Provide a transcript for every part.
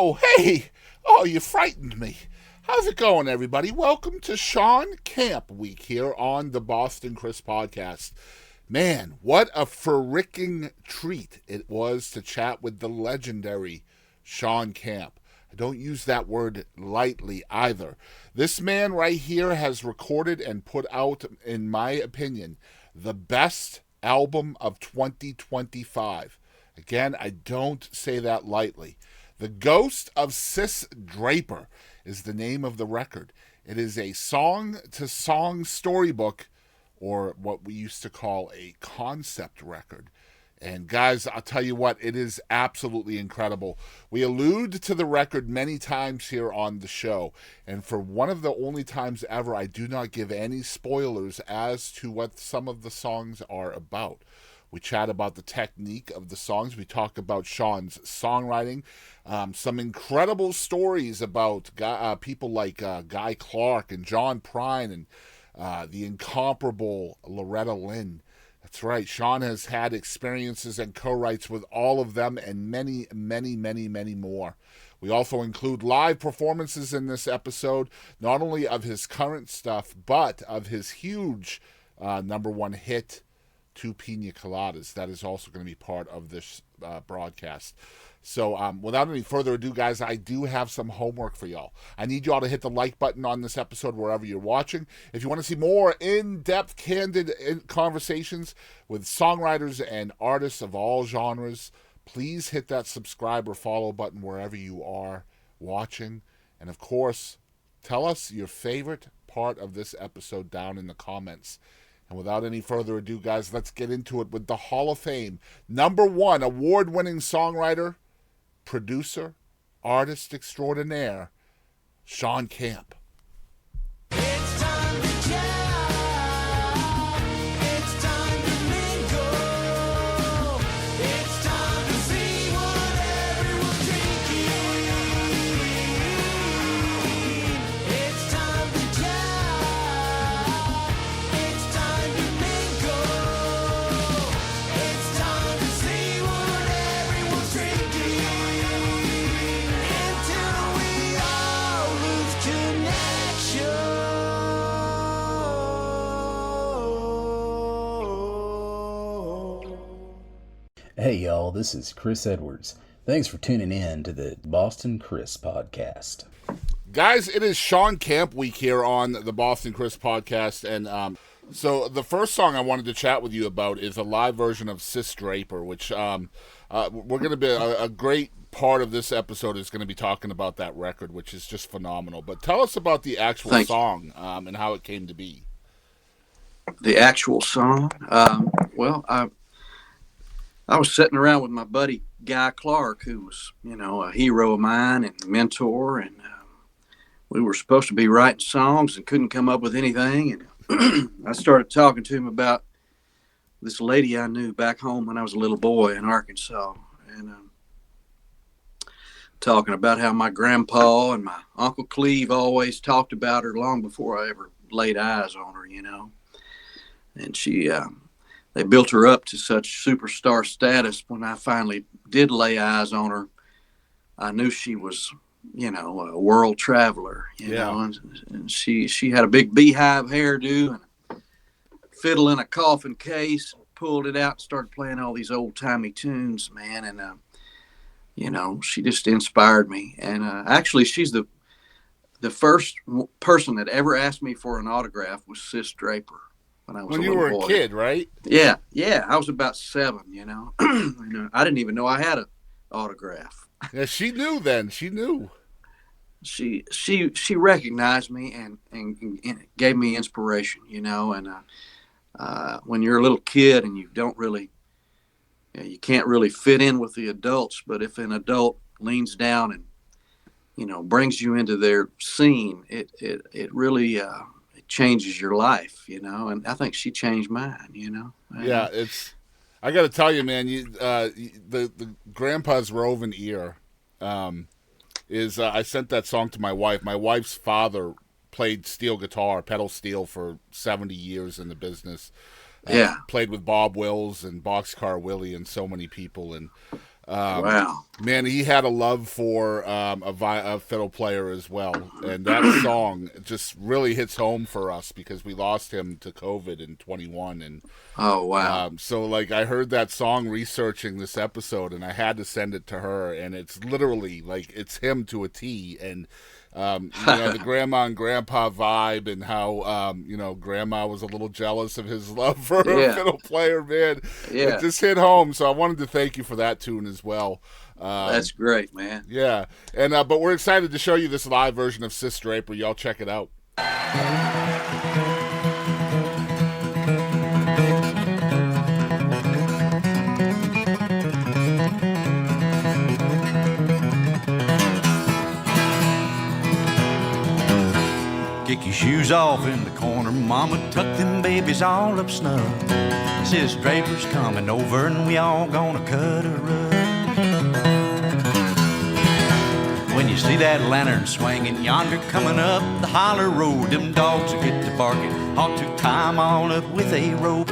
Oh, hey! Oh, you frightened me. How's it going, everybody? Welcome to Shawn Camp week here on the Boston Chris podcast. Man, what a fricking treat it was to chat with the legendary Shawn Camp. I don't use that word lightly either. This man right here has recorded and put out, in my opinion, the best album of 2025. Again, I don't say that lightly. The Ghost of Sis Draper is the name of the record. It is a song-to-song storybook, or what we used to call a concept record. And guys, I'll tell you what, it is absolutely incredible. We allude to the record many times here on the show, and for one of the only times ever, I do not give any spoilers as to what some of the songs are about. We chat about the technique of the songs. We talk about Shawn's songwriting, some incredible stories about people like Guy Clark and John Prine and the incomparable Loretta Lynn. That's right. Shawn has had experiences and co-writes with all of them and many, many, many, many more. We also include live performances in this episode, not only of his current stuff, but of his huge number one hit, Two Pina Coladas. That is also going to be part of this broadcast. So without any further ado, guys, I do have some homework for y'all. I need y'all to hit the like button on this episode wherever you're watching. If you want to see more in-depth, candid conversations with songwriters and artists of all genres, please hit that subscribe or follow button wherever you are watching. And of course, tell us your favorite part of this episode down in the comments. And without any further ado, guys, let's get into it with the Hall of Fame #1 award-winning songwriter, producer, artist extraordinaire, Shawn Camp. It's time to jam. It's time to mingle. It's time to see what everyone's drinking. It's time to jam. It's time to mingle. It's time to see what everyone's drinking. Until we all lose connection. Hey y'all, this is Chris Edwards. Thanks for tuning in to the Boston Chris podcast. Guys, it is Shawn Camp week here on the Boston Chris podcast, and so the first song I wanted to chat with you about is a live version of Sis Draper, which we're going to be a great part of this episode is going to be talking about that record, which is just phenomenal. But tell us about the actual Thank you. song and how it came to be. The actual song. Well, I was sitting around with my buddy Guy Clark, who was, a hero of mine and a mentor, and we were supposed to be writing songs and couldn't come up with anything. And I started talking to him about this lady I knew back home when I was a little boy in Arkansas, and talking about how my grandpa and my Uncle Cleve always talked about her long before I ever laid eyes on her, And she, they built her up to such superstar status. When I finally did lay eyes on her, I knew she was, a world traveler, and she had a big beehive hairdo and a fiddle in a coffin case, pulled it out and started playing all these old timey tunes, man. And, she just inspired me. And actually, she's the first person that ever asked me for an autograph was Sis Draper. When you were a kid, right? Yeah. I was about 7, I didn't even know I had an autograph. Yeah, she knew then. She knew. She recognized me and gave me inspiration, And when you're a little kid and you don't really, you can't really fit in with the adults, but if an adult leans down and, brings you into their scene, it really changes your life, and I think she changed mine, Yeah, I got to tell you, man, the grandpa's roving ear I sent that song to my wife. My wife's father played steel guitar, pedal steel, for 70 years in the business. Yeah. Played with Bob Wills and Boxcar Willie and so many people. And Wow. Man, he had a love for a fiddle player as well, and that song just really hits home for us because we lost him to COVID in 21, and Oh, wow. so like I heard that song researching this episode, and I had to send it to her, and it's literally like it's him to a T, and the grandma and grandpa vibe, and how grandma was a little jealous of his love for a fiddle player. Man, Yeah. it just hit home. So I wanted to thank you for that tune as well. That's great, man. Yeah, and but we're excited to show you this live version of Sis Draper. Y'all check it out. Kick your shoes off in the corner, mama, tuck them babies all up snug. Sis Draper's coming over and we all gonna cut a rug. When you see that lantern swinging yonder coming up the holler road, them dogs will get to barking, ought to tie 'em all up with a rope.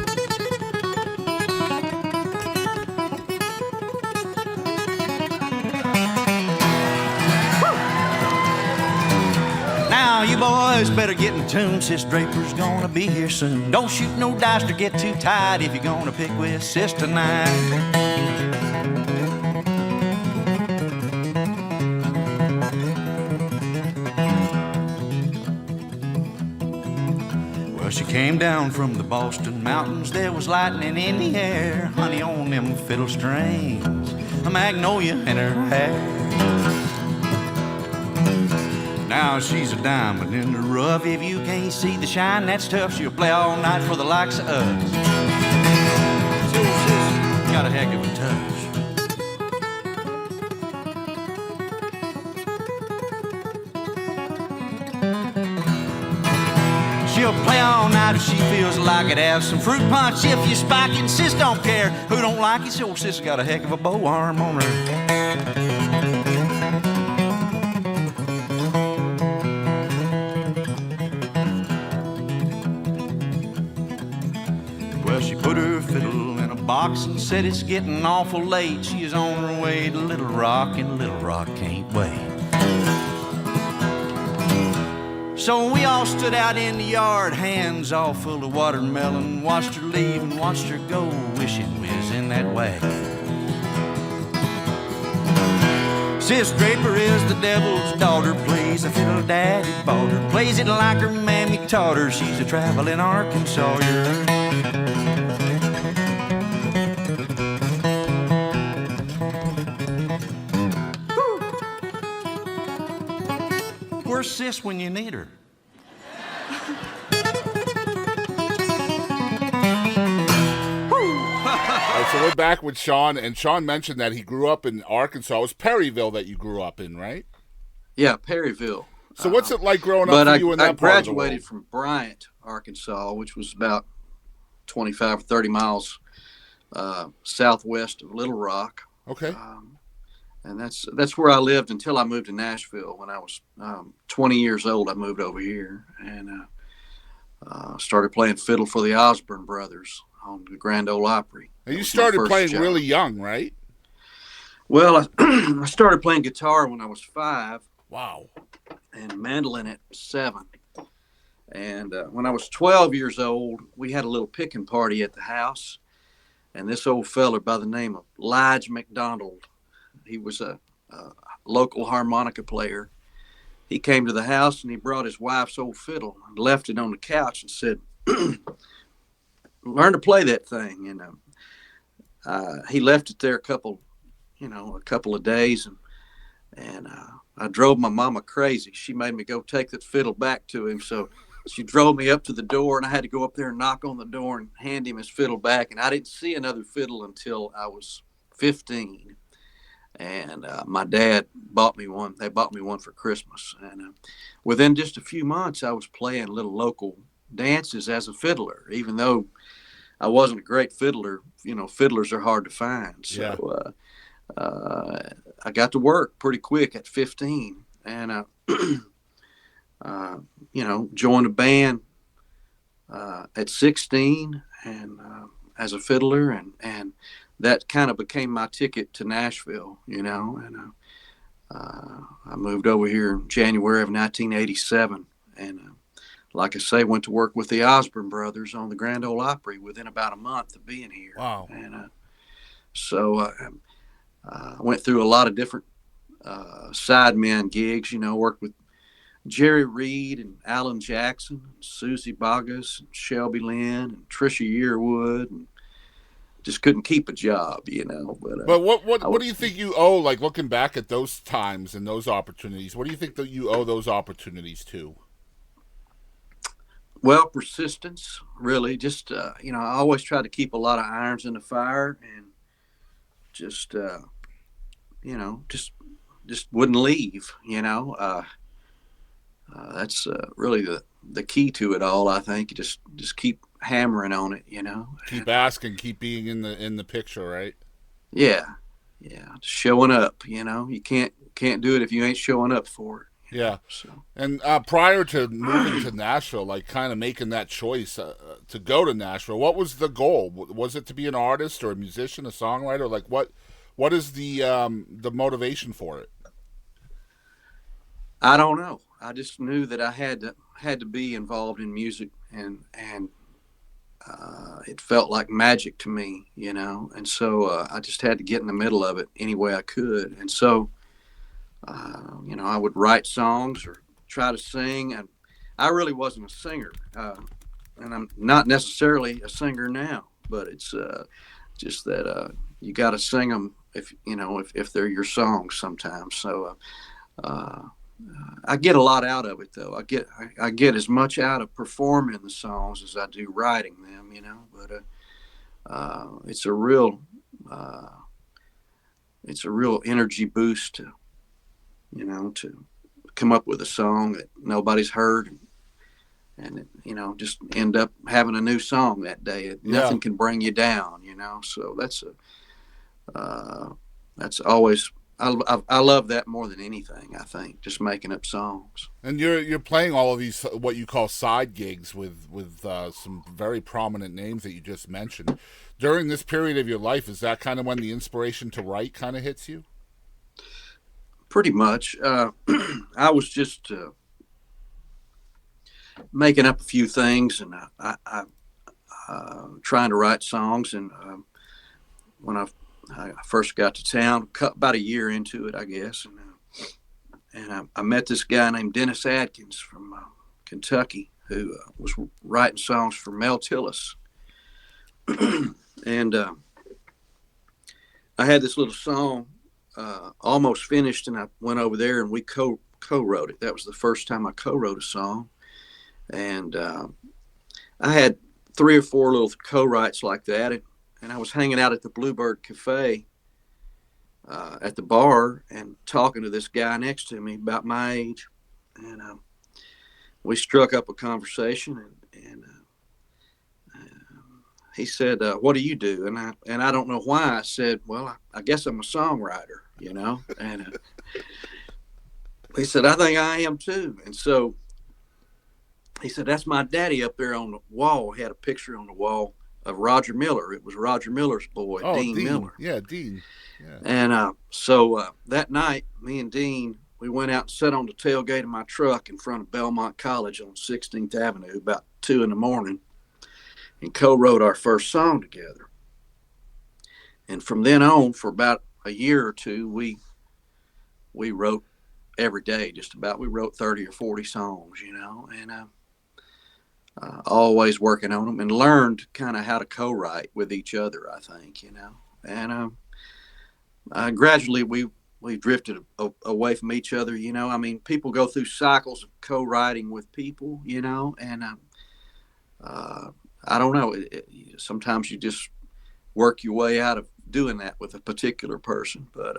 Now you boys better get in tune, Sis Draper's gonna be here soon. Don't shoot no dice or get too tight if you're gonna pick with Sis tonight. Well, she came down from the Boston mountains, there was lightning in the air, honey on them fiddle strings, a magnolia in her hair. Now she's a diamond in the rough. If you can't see the shine, that's tough. She'll play all night for the likes of us. Sis, got a heck of a touch. She'll play all night if she feels like it. Have some fruit punch if you spike it. Sis don't care who don't like it. So sis got a heck of a bow arm on her. Put her fiddle in a box and said it's getting awful late. She is on her way to Little Rock, and Little Rock can't wait. So we all stood out in the yard, hands all full of watermelon, watched her leave and watched her go, wishing we was in that wagon. Sis Draper is the devil's daughter, plays a fiddle daddy bought her, plays it like her mammy taught her. She's a traveling Arkansas. Where's Sis when you need her? All right, so we're back with Shawn, and Shawn mentioned that he grew up in Arkansas. It was Perryville that you grew up in, right? Yeah, Perryville. So what's it like growing up for you in that part of the world? I graduated from Bryant, Arkansas, which was about 25 or 30 miles southwest of Little Rock. Okay. And that's where I lived until I moved to Nashville. When I was 20 years old, I moved over here and started playing fiddle for the Osborne Brothers on the Grand Ole Opry. And you started playing really young, right? Well, I started playing guitar when I was 5. Wow. And mandolin at 7. And when I was 12 years old, we had a little picking party at the house. And this old fella by the name of Lige McDonald, he was a local harmonica player. He came to the house and he brought his wife's old fiddle and left it on the couch and said, learn to play that thing. And he left it there a couple of days. And I drove my mama crazy. She made me go take that fiddle back to him. So she drove me up to the door, and I had to go up there and knock on the door and hand him his fiddle back. And I didn't see another fiddle until I was 15. And my dad bought me one. They bought me one for Christmas. And within just a few months, I was playing little local dances as a fiddler. Even though I wasn't a great fiddler, fiddlers are hard to find. So I got to work pretty quick at 15. And, joined a band at 16 and as a fiddler. And that kind of became my ticket to Nashville, you know, and I moved over here in January of 1987, and like I say, went to work with the Osborne brothers on the Grand Ole Opry within about a month of being here. Wow. And so I went through a lot of different sideman gigs, you know, worked with Jerry Reed and Alan Jackson, and Susie Boggess, and Shelby Lynn, and Trisha Yearwood, and just couldn't keep a job, you know. But what do you think you owe, like looking back at those times and those opportunities, what do you think that you owe those opportunities to? Well, persistence, really. Just, you know, I always try to keep a lot of irons in the fire, and just, you know, just wouldn't leave, you know. That's really the key to it all, I think. Just keep hammering on it, you know. Keep asking, keep being in the picture, right? Yeah. Just showing up, you know. You can't do it if you ain't showing up for it. Yeah. So. And prior to moving to Nashville, like kind of making that choice to go to Nashville, what was the goal? Was it to be an artist or a musician, a songwriter? Like what is the motivation for it? I don't know. I just knew that I had to be involved in music, and it felt like magic to me, you know. And so I just had to get in the middle of it any way I could. And so, you know, I would write songs or try to sing. And I really wasn't a singer, and I'm not necessarily a singer now. But it's just that you got to sing them if you know if they're your songs sometimes. So. I get a lot out of it, though. I get as much out of performing the songs as I do writing them, you know. But it's a real energy boost to, you know, to come up with a song that nobody's heard, and you know, just end up having a new song that day. Nothing can bring you down, you know. So that's always. I love that more than anything, I think, just making up songs. And you're playing all of these what you call side gigs with some very prominent names that you just mentioned. During this period of your life, is that kind of when the inspiration to write kind of hits you? Pretty much. I was just making up a few things, and I trying to write songs. And when I first got to town, about a year into it, I guess, and I met this guy named Dennis Adkins from Kentucky, who was writing songs for Mel Tillis. And I had this little song almost finished, and I went over there and we co-wrote it. That was the first time I co-wrote a song. And I had 3 or 4 little co-writes like that. And I was hanging out at the Bluebird Cafe at the bar and talking to this guy next to me about my age. And we struck up a conversation, and he said, what do you do? And I don't know why I said, well, I guess I'm a songwriter, you know. And he said, I think I am too. And so he said, that's my daddy up there on the wall. He had a picture on the wall of Roger Miller. It was Roger Miller's boy, Dean Miller. Yeah, Dean. Yeah. And so that night, me and Dean, we went out and sat on the tailgate of my truck in front of Belmont College on 16th Avenue about 2 a.m. and co-wrote our first song together. And from then on, for about a year or two, we wrote every day, just about. We wrote 30 or 40 songs, you know, and always working on them, and learned kind of how to co-write with each other, I think, you know. And gradually we drifted away from each other, you know. I mean, people go through cycles of co-writing with people, you know, and I don't know. Sometimes you just work your way out of doing that with a particular person, but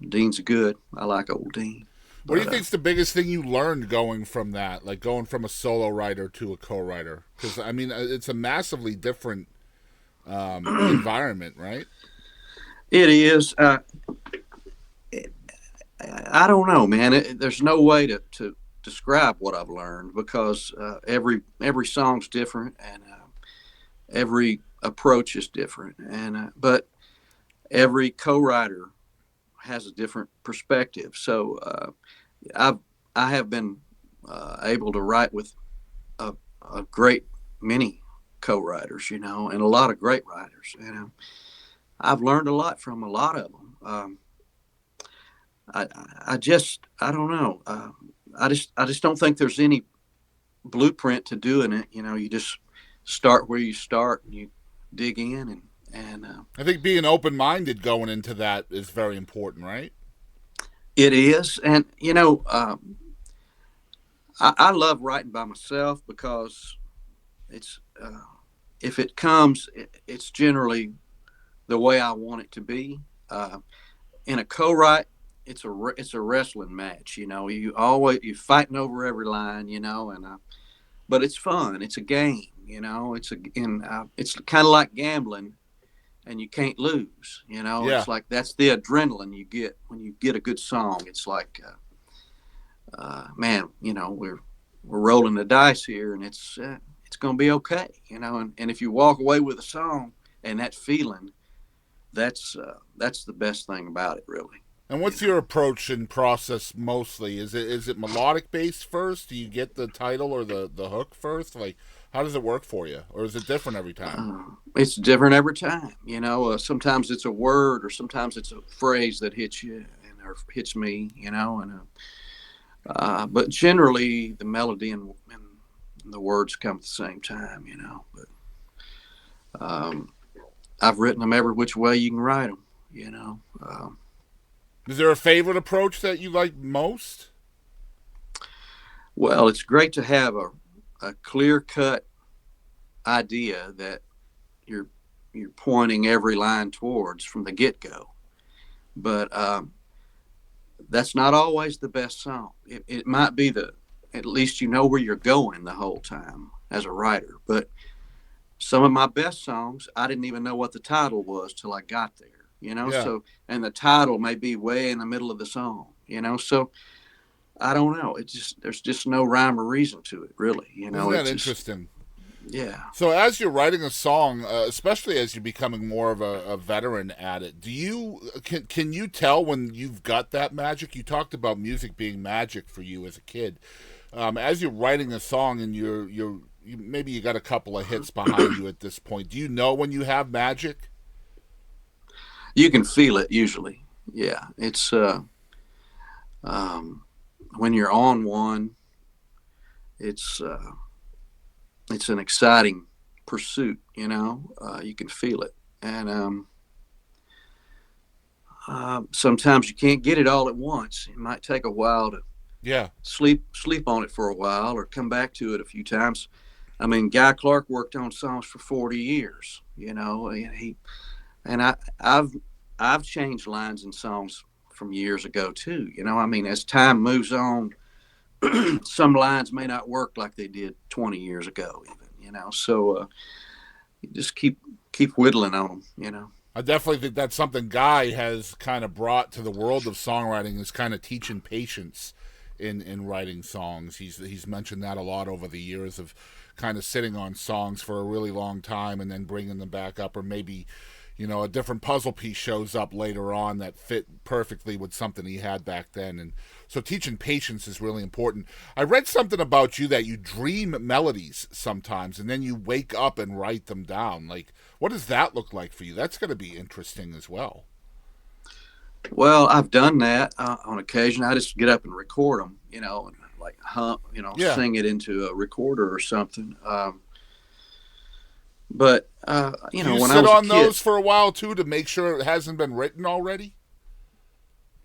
Dean's good. I like old Dean. What do you think's the biggest thing you learned going from that, like going from a solo writer to a co-writer? Because, I mean, it's a massively different environment, right? It is. I don't know, man. There's no way to describe what I've learned, because every song's different, and every approach is different. And but every co-writer has a different perspective. So I have been able to write with a great many co-writers, and a lot of great writers. And I've learned a lot from a lot of them. I don't know. I just don't think there's any blueprint to doing it. You just start where you start and you dig in and I think being open-minded going into that is very important, right? it is. And I love writing by myself because it's if it comes, it's generally the way I want it to be. In a co-write, it's a wrestling match. You fighting over every line. But it's fun. It's a game. It's kind of like gambling, and you can't lose. Yeah. It's like that's the adrenaline you get when you get a good song. It's like, man, we're rolling the dice here, and it's going to be okay. And if you walk away with a song and that feeling, that's the best thing about it, really. And what's your approach and process mostly? Is it melodic based first? Do you get the title or the hook first? Like, how does it work for you? Or is it different every time? It's different every time. Sometimes it's a word, or sometimes it's a phrase that hits you or hits me, but generally the melody and the words come at the same time, but I've written them every which way you can write them, Is there a favorite approach that you like most? Well, it's great to have a clear-cut idea that you're pointing every line towards from the get-go. But that's not always the best song. It might be at least you know where you're going the whole time as a writer. But some of my best songs, I didn't even know what the title was till I got there. Yeah. So, and the title may be way in the middle of the song, so I don't know. There's just no rhyme or reason to it, really. Isn't that interesting? Yeah. So as you're writing a song, especially as you're becoming more of a veteran at it, can you tell when you've got that magic? You talked about music being magic for you as a kid. As you're writing a song and you maybe you got a couple of hits behind you at this point, do you know when you have magic? You can feel it usually. Yeah. It's when you're on one, it's an exciting pursuit, you can feel it. And sometimes you can't get it all at once. It might take a while to sleep on it for a while or come back to it a few times. I mean, Guy Clark worked on songs for 40 years, and I've changed lines in songs from years ago too. As time moves on, some lines may not work like they did 20 years ago, even. So you just keep whittling on them. I definitely think that's something Guy has kind of brought to the world of songwriting, is kind of teaching patience in writing songs. He's mentioned that a lot over the years, of kind of sitting on songs for a really long time and then bringing them back up, or maybe a different puzzle piece shows up later on that fit perfectly with something he had back then. And so teaching patience is really important. I read something about you that you dream melodies sometimes and then you wake up and write them down. Like, what does that look like for you? That's going to be interesting as well. Well, I've done that on occasion. I just get up and record them, and like hum, sing it into a recorder or something. But Do you when sit I was on a kid, those for a while too to make sure it hasn't been written already?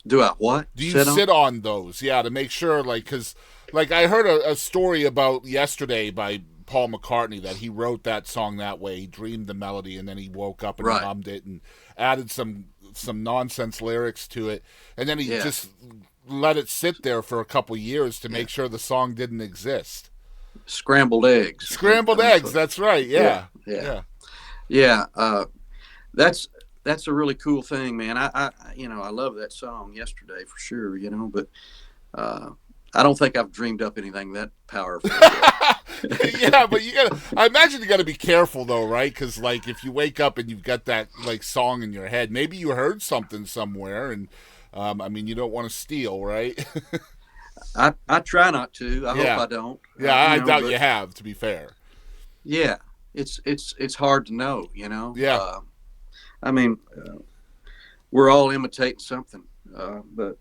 do I what? Do you sit on those? Yeah, to make sure, because I heard a story about yesterday by Paul McCartney that he wrote that song that way. He dreamed the melody and then he woke up and hummed it and added some nonsense lyrics to it, and then he just let it sit there for a couple years to make sure the song didn't exist. Scrambled eggs. Scrambled eggs. That's right. Yeah. That's a really cool thing, man. I love that song yesterday for sure. But I don't think I've dreamed up anything that powerful. Yeah, but I imagine you gotta be careful though, right? Because like if you wake up and you've got that like song in your head, maybe you heard something somewhere, and I mean you don't want to steal, right? I try not to. I Yeah. hope I don't. Yeah, I doubt but you have. To be fair. yeah, it's hard to know. You know. Yeah. I mean, we're all imitating something, but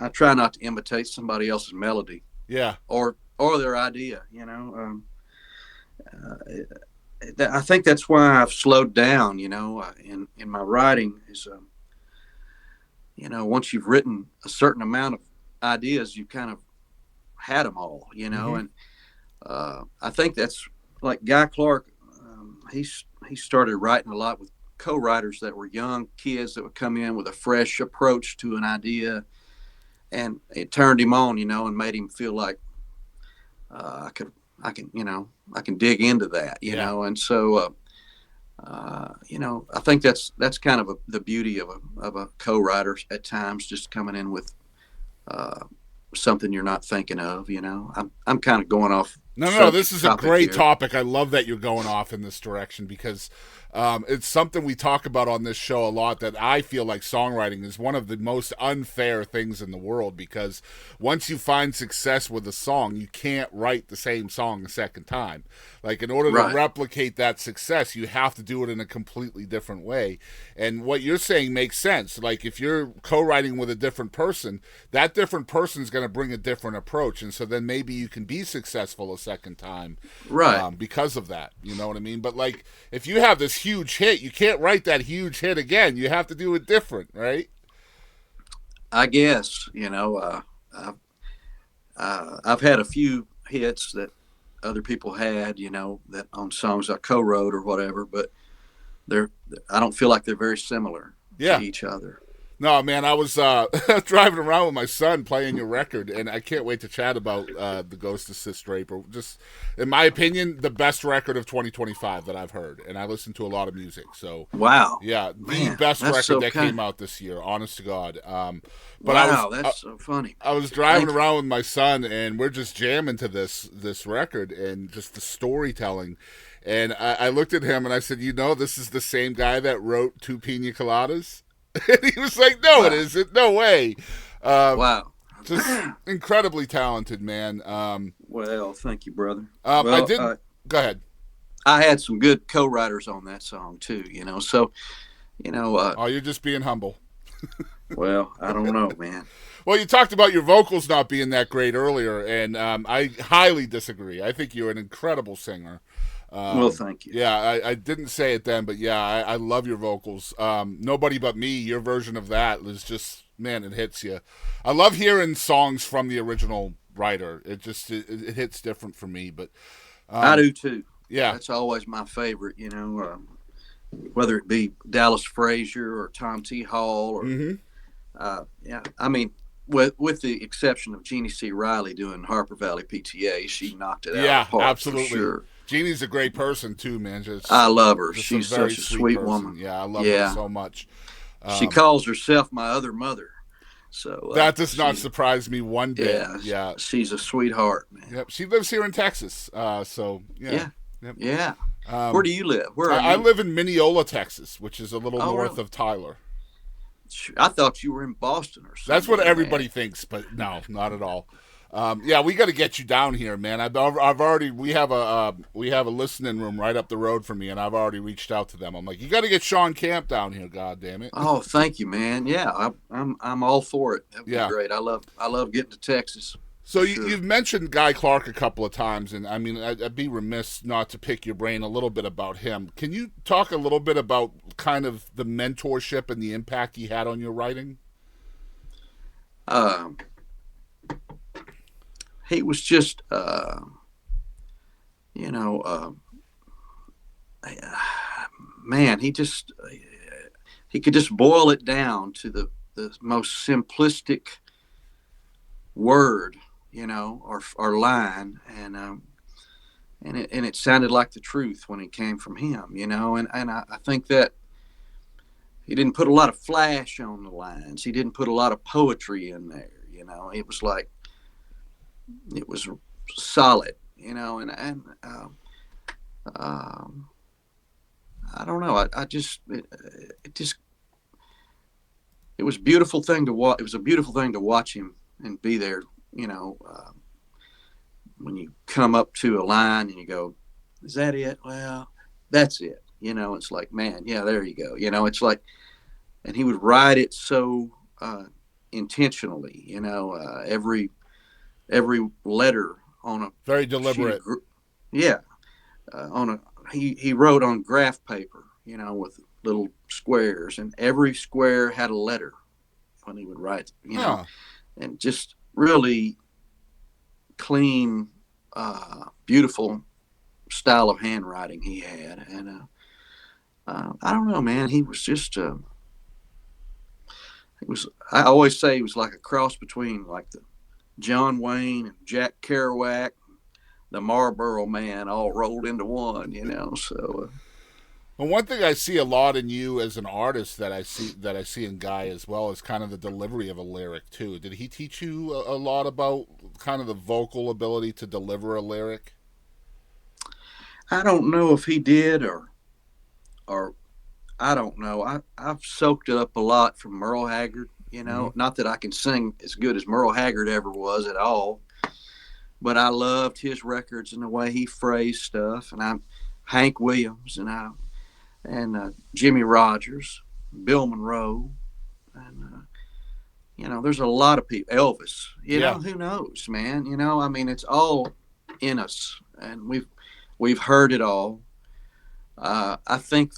I try not to imitate somebody else's melody Yeah. or their idea. You know. I think that's why I've slowed down. You know, in my writing is, you know, once you've written a certain amount of ideas, you kind of had them all. You know, Mhm. and I think that's like Guy Clark. He started writing a lot with co-writers that were young kids that would come in with a fresh approach to an idea, and it turned him on, you know, and made him feel like I can dig into that, you Yeah. know, and so you know, I think that's kind of the beauty of a co-writer at times, just coming in with something you're not thinking of, you know. I'm kind of going off. No, this is a topic great here. topic. I love that you're going off in this direction because it's something we talk about on this show a lot, that I feel like songwriting is one of the most unfair things in the world, because once you find success with a song, you can't write the same song a second time. Like, in order Right. to replicate that success, you have to do it in a completely different way. And what you're saying makes sense. Like, if you're co-writing with a different person, that different person is going to bring a different approach, and so then maybe you can be successful a second time, Right. because of that. You know what I mean? But like, if you have this huge hit, you can't write that huge hit again. You have to do it different, right? I guess, you know, I've had a few hits that other people had, you know, that on songs I co-wrote or whatever, but I don't feel like they're very similar Yeah. to each other. No, man, I was driving around with my son playing your record, and I can't wait to chat about the Ghost of Sis Draper. Just, in my opinion, the best record of 2025 that I've heard, and I listen to a lot of music. So, Wow. yeah, the Man, best that's record so that kind. came out this year, honest to God. But Wow, that's so funny. I was driving Thank you. around with my son, and we're just jamming to this record and just the storytelling. And I looked at him and I said, "You know, this is the same guy that wrote Two Pina Coladas." And he was like, "No, Wow. it isn't. No way." Wow. Just incredibly talented, man. Well, thank you, brother. I Well, didn't. Go ahead. I had some good co-writers on that song too, you know. So, you know, Oh, you're just being humble. well, I don't know, man. Well, you talked about your vocals not being that great earlier, and I highly disagree. I think you're an incredible singer. Well, thank you. Yeah, I didn't say it then, but yeah, I love your vocals. Nobody But Me, your version of that is just, man, it hits you. I love hearing songs from the original writer. It just it hits different for me. But I do too. yeah, That's always my favorite, you know, whether it be Dallas Frazier or Tom T. Hall or, yeah, I mean, with the exception of Jeannie C. Riley doing Harper Valley PTA, she knocked it out yeah, of the park absolutely. for sure. Jeannie's a great person too, man. Just I love her. just She's very such a sweet person. woman. Yeah, I love Yeah. her so much. She calls herself my other mother. So That does not she- surprise me one bit. Yeah, Yeah. she's a sweetheart, man. Yep. She lives here in Texas. So yeah. Yeah. Yep. Yeah. Where do you live? Where are I you? live in Mineola, Texas, which is a little Oh, north really? of Tyler. I thought you were in Boston or something. That's what everybody thinks, but no, not at all. Yeah, we got to get you down here, man. I've already we have a listening room right up the road from me, and I've already reached out to them. I'm like, you got to get Shawn Camp down here. God damn it. Oh, thank you, man. Yeah, I'm all for it. That would Yeah. be great. I love getting to Texas. So Sure. you've mentioned Guy Clark a couple of times, and I mean, I'd be remiss not to pick your brain a little bit about him. Can you talk a little bit about kind of the mentorship and the impact he had on your writing? He was just, man, he could just boil it down to the most simplistic word, you know, or line, and it sounded like the truth when it came from him, you know, and I think that he didn't put a lot of flash on the lines. He didn't put a lot of poetry in there, you know. It was like it was solid, you know, um, I don't know. I just, it just, it was a beautiful thing to watch. It was a beautiful thing to watch him and be there, you know, when you come up to a line and you go, is that it? Well, that's it. You know, it's like, man, yeah, there you go. You know, it's like, and he would write it so intentionally, you know, every letter on a Very deliberate. Yeah. On a, he wrote on graph paper, you know, with little squares, and every square had a letter when he would write, you know, and just really clean, beautiful style of handwriting he had. And I don't know, man, he was just, I always say he was like a cross between like the John Wayne and Jack Kerouac, the Marlboro Man, all rolled into one, you know. So Well, one thing I see a lot in you as an artist that I see in Guy as well is kind of the delivery of a lyric too. Did he teach you a lot about kind of the vocal ability to deliver a lyric? I don't know if he did or I don't know. I've soaked it up a lot from Merle Haggard, you know. Not that I can sing as good as Merle Haggard ever was at all, but I loved his records and the way he phrased stuff. And I'm Hank Williams and Jimmy Rogers, Bill Monroe, and you know, there's a lot of people. Elvis, you know, who knows, man? You know, I mean, it's all in us, and we've heard it all. I think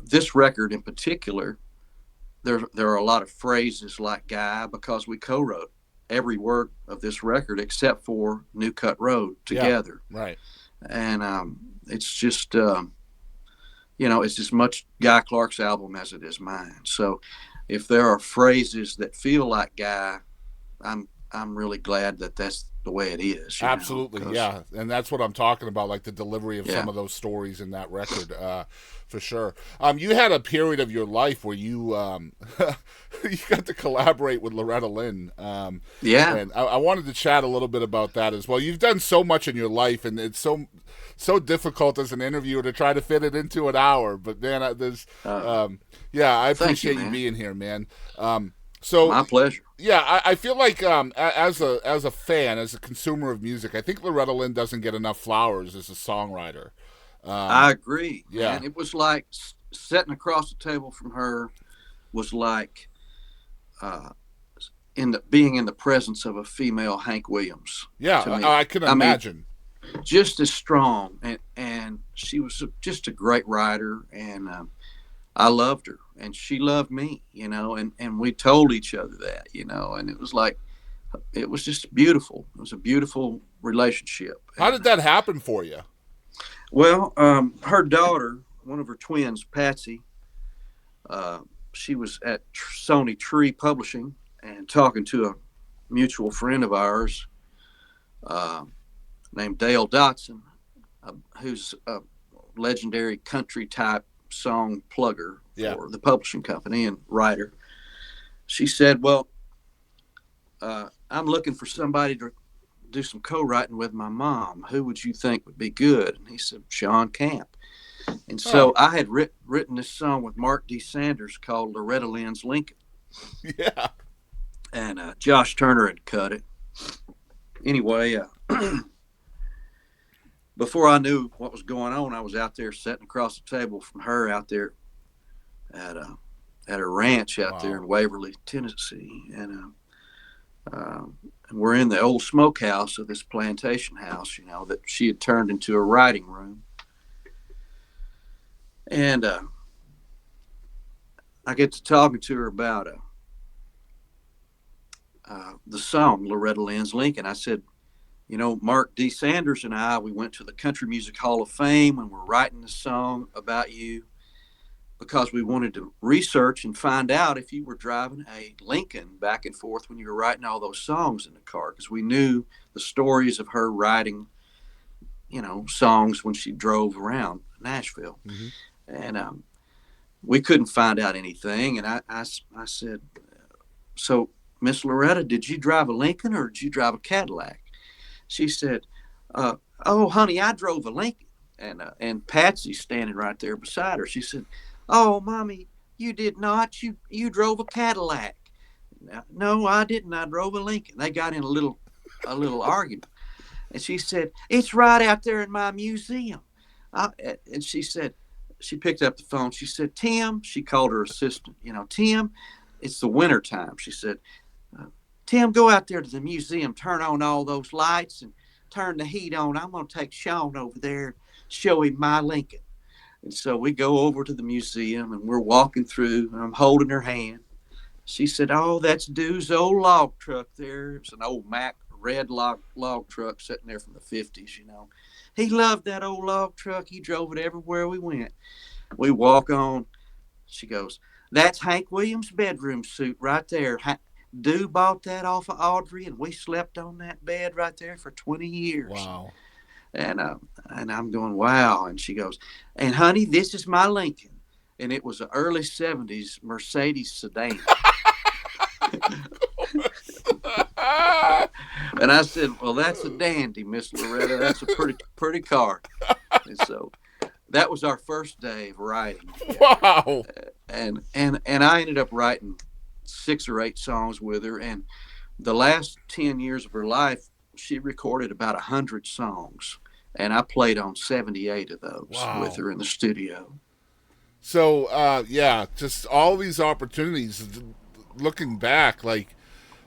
this record in particular, there are a lot of phrases like Guy, because we co-wrote every word of this record except for New Cut Road together. Yeah, right. And it's just, you know, it's as much Guy Clark's album as it is mine. So if there are phrases that feel like Guy, I'm really glad that that's the way it is. Absolutely, yeah. And that's what I'm talking about, like the delivery of some of those stories in that record, for sure. You had a period of your life where you you got to collaborate with Loretta Lynn. Yeah. And I wanted to chat a little bit about that as well. You've done so much in your life, and it's so difficult as an interviewer to try to fit it into an hour. But, man, I appreciate you being here, man. So my pleasure. Yeah, I feel like as a fan, as a consumer of music, I think Loretta Lynn doesn't get enough flowers as a songwriter. I agree. Yeah, man. It was like sitting across the table from her was like being in the presence of a female Hank Williams. Yeah, I can imagine. Mean, just as strong, and she was just a great writer, and I loved her, and she loved me, you know, and we told each other that, you know, and it was just beautiful. It was a beautiful relationship. How did that happen for you? Well, her daughter, one of her twins, Patsy, she was at Sony Tree Publishing and talking to a mutual friend of ours named Dale Dotson, who's a legendary country type song plugger for the publishing company and writer. She said, well, I'm looking for somebody to do some co-writing with my mom. Who would you think would be good? And he said, Shawn Camp. And so I had written this song with Mark D. Sanders called Loretta Lynn's Lincoln. Yeah. And Josh Turner had cut it. Anyway, before I knew what was going on, I was out there sitting across the table from her out there at her ranch out there in Waverly, Tennessee. And we're in the old smokehouse of this plantation house, you know, that she had turned into a writing room. And I get to talking to her about the song Loretta Lynn's Lincoln. I said, you know, Mark D. Sanders and I, we went to the Country Music Hall of Fame and we're writing this song about you because we wanted to research and find out if you were driving a Lincoln back and forth when you were writing all those songs in the car, because we knew the stories of her writing, you know, songs when she drove around Nashville. Mm-hmm. And we couldn't find out anything. And I said, so Miss Loretta, did you drive a Lincoln or did you drive a Cadillac? She said, oh, honey, I drove a Lincoln. And Patsy's standing right there beside her. She said, oh, Mommy, you did not. You drove a Cadillac. No, I didn't. I drove a Lincoln. They got in a little argument. And she said, it's right out there in my museum. And she said, she picked up the phone. She said, Tim, she called her assistant, Tim, it's the winter time. She said, Tim, go out there to the museum, turn on all those lights and turn the heat on. I'm going to take Shawn over there, show him my Lincoln. And so we go over to the museum and we're walking through and I'm holding her hand. She said, oh, that's Dude's old log truck there. It's an old Mack red log truck sitting there from the 50s, He loved that old log truck. He drove it everywhere we went. We walk on. She goes, that's Hank Williams' bedroom suit right there. Dude bought that off of Audrey, and we slept on that bed right there for 20 years. Wow. And I'm going, wow. And she goes, and honey, this is my Lincoln. And it was an early 70s Mercedes sedan. And I said, well, that's a dandy, Miss Loretta. That's a pretty car. And so that was our first day of writing. Wow. And I ended up writing 6 or 8 songs with her. And the last 10 years of her life, she recorded about 100 songs. And I played on 78 of those with her in the studio. So, just all these opportunities. Looking back, like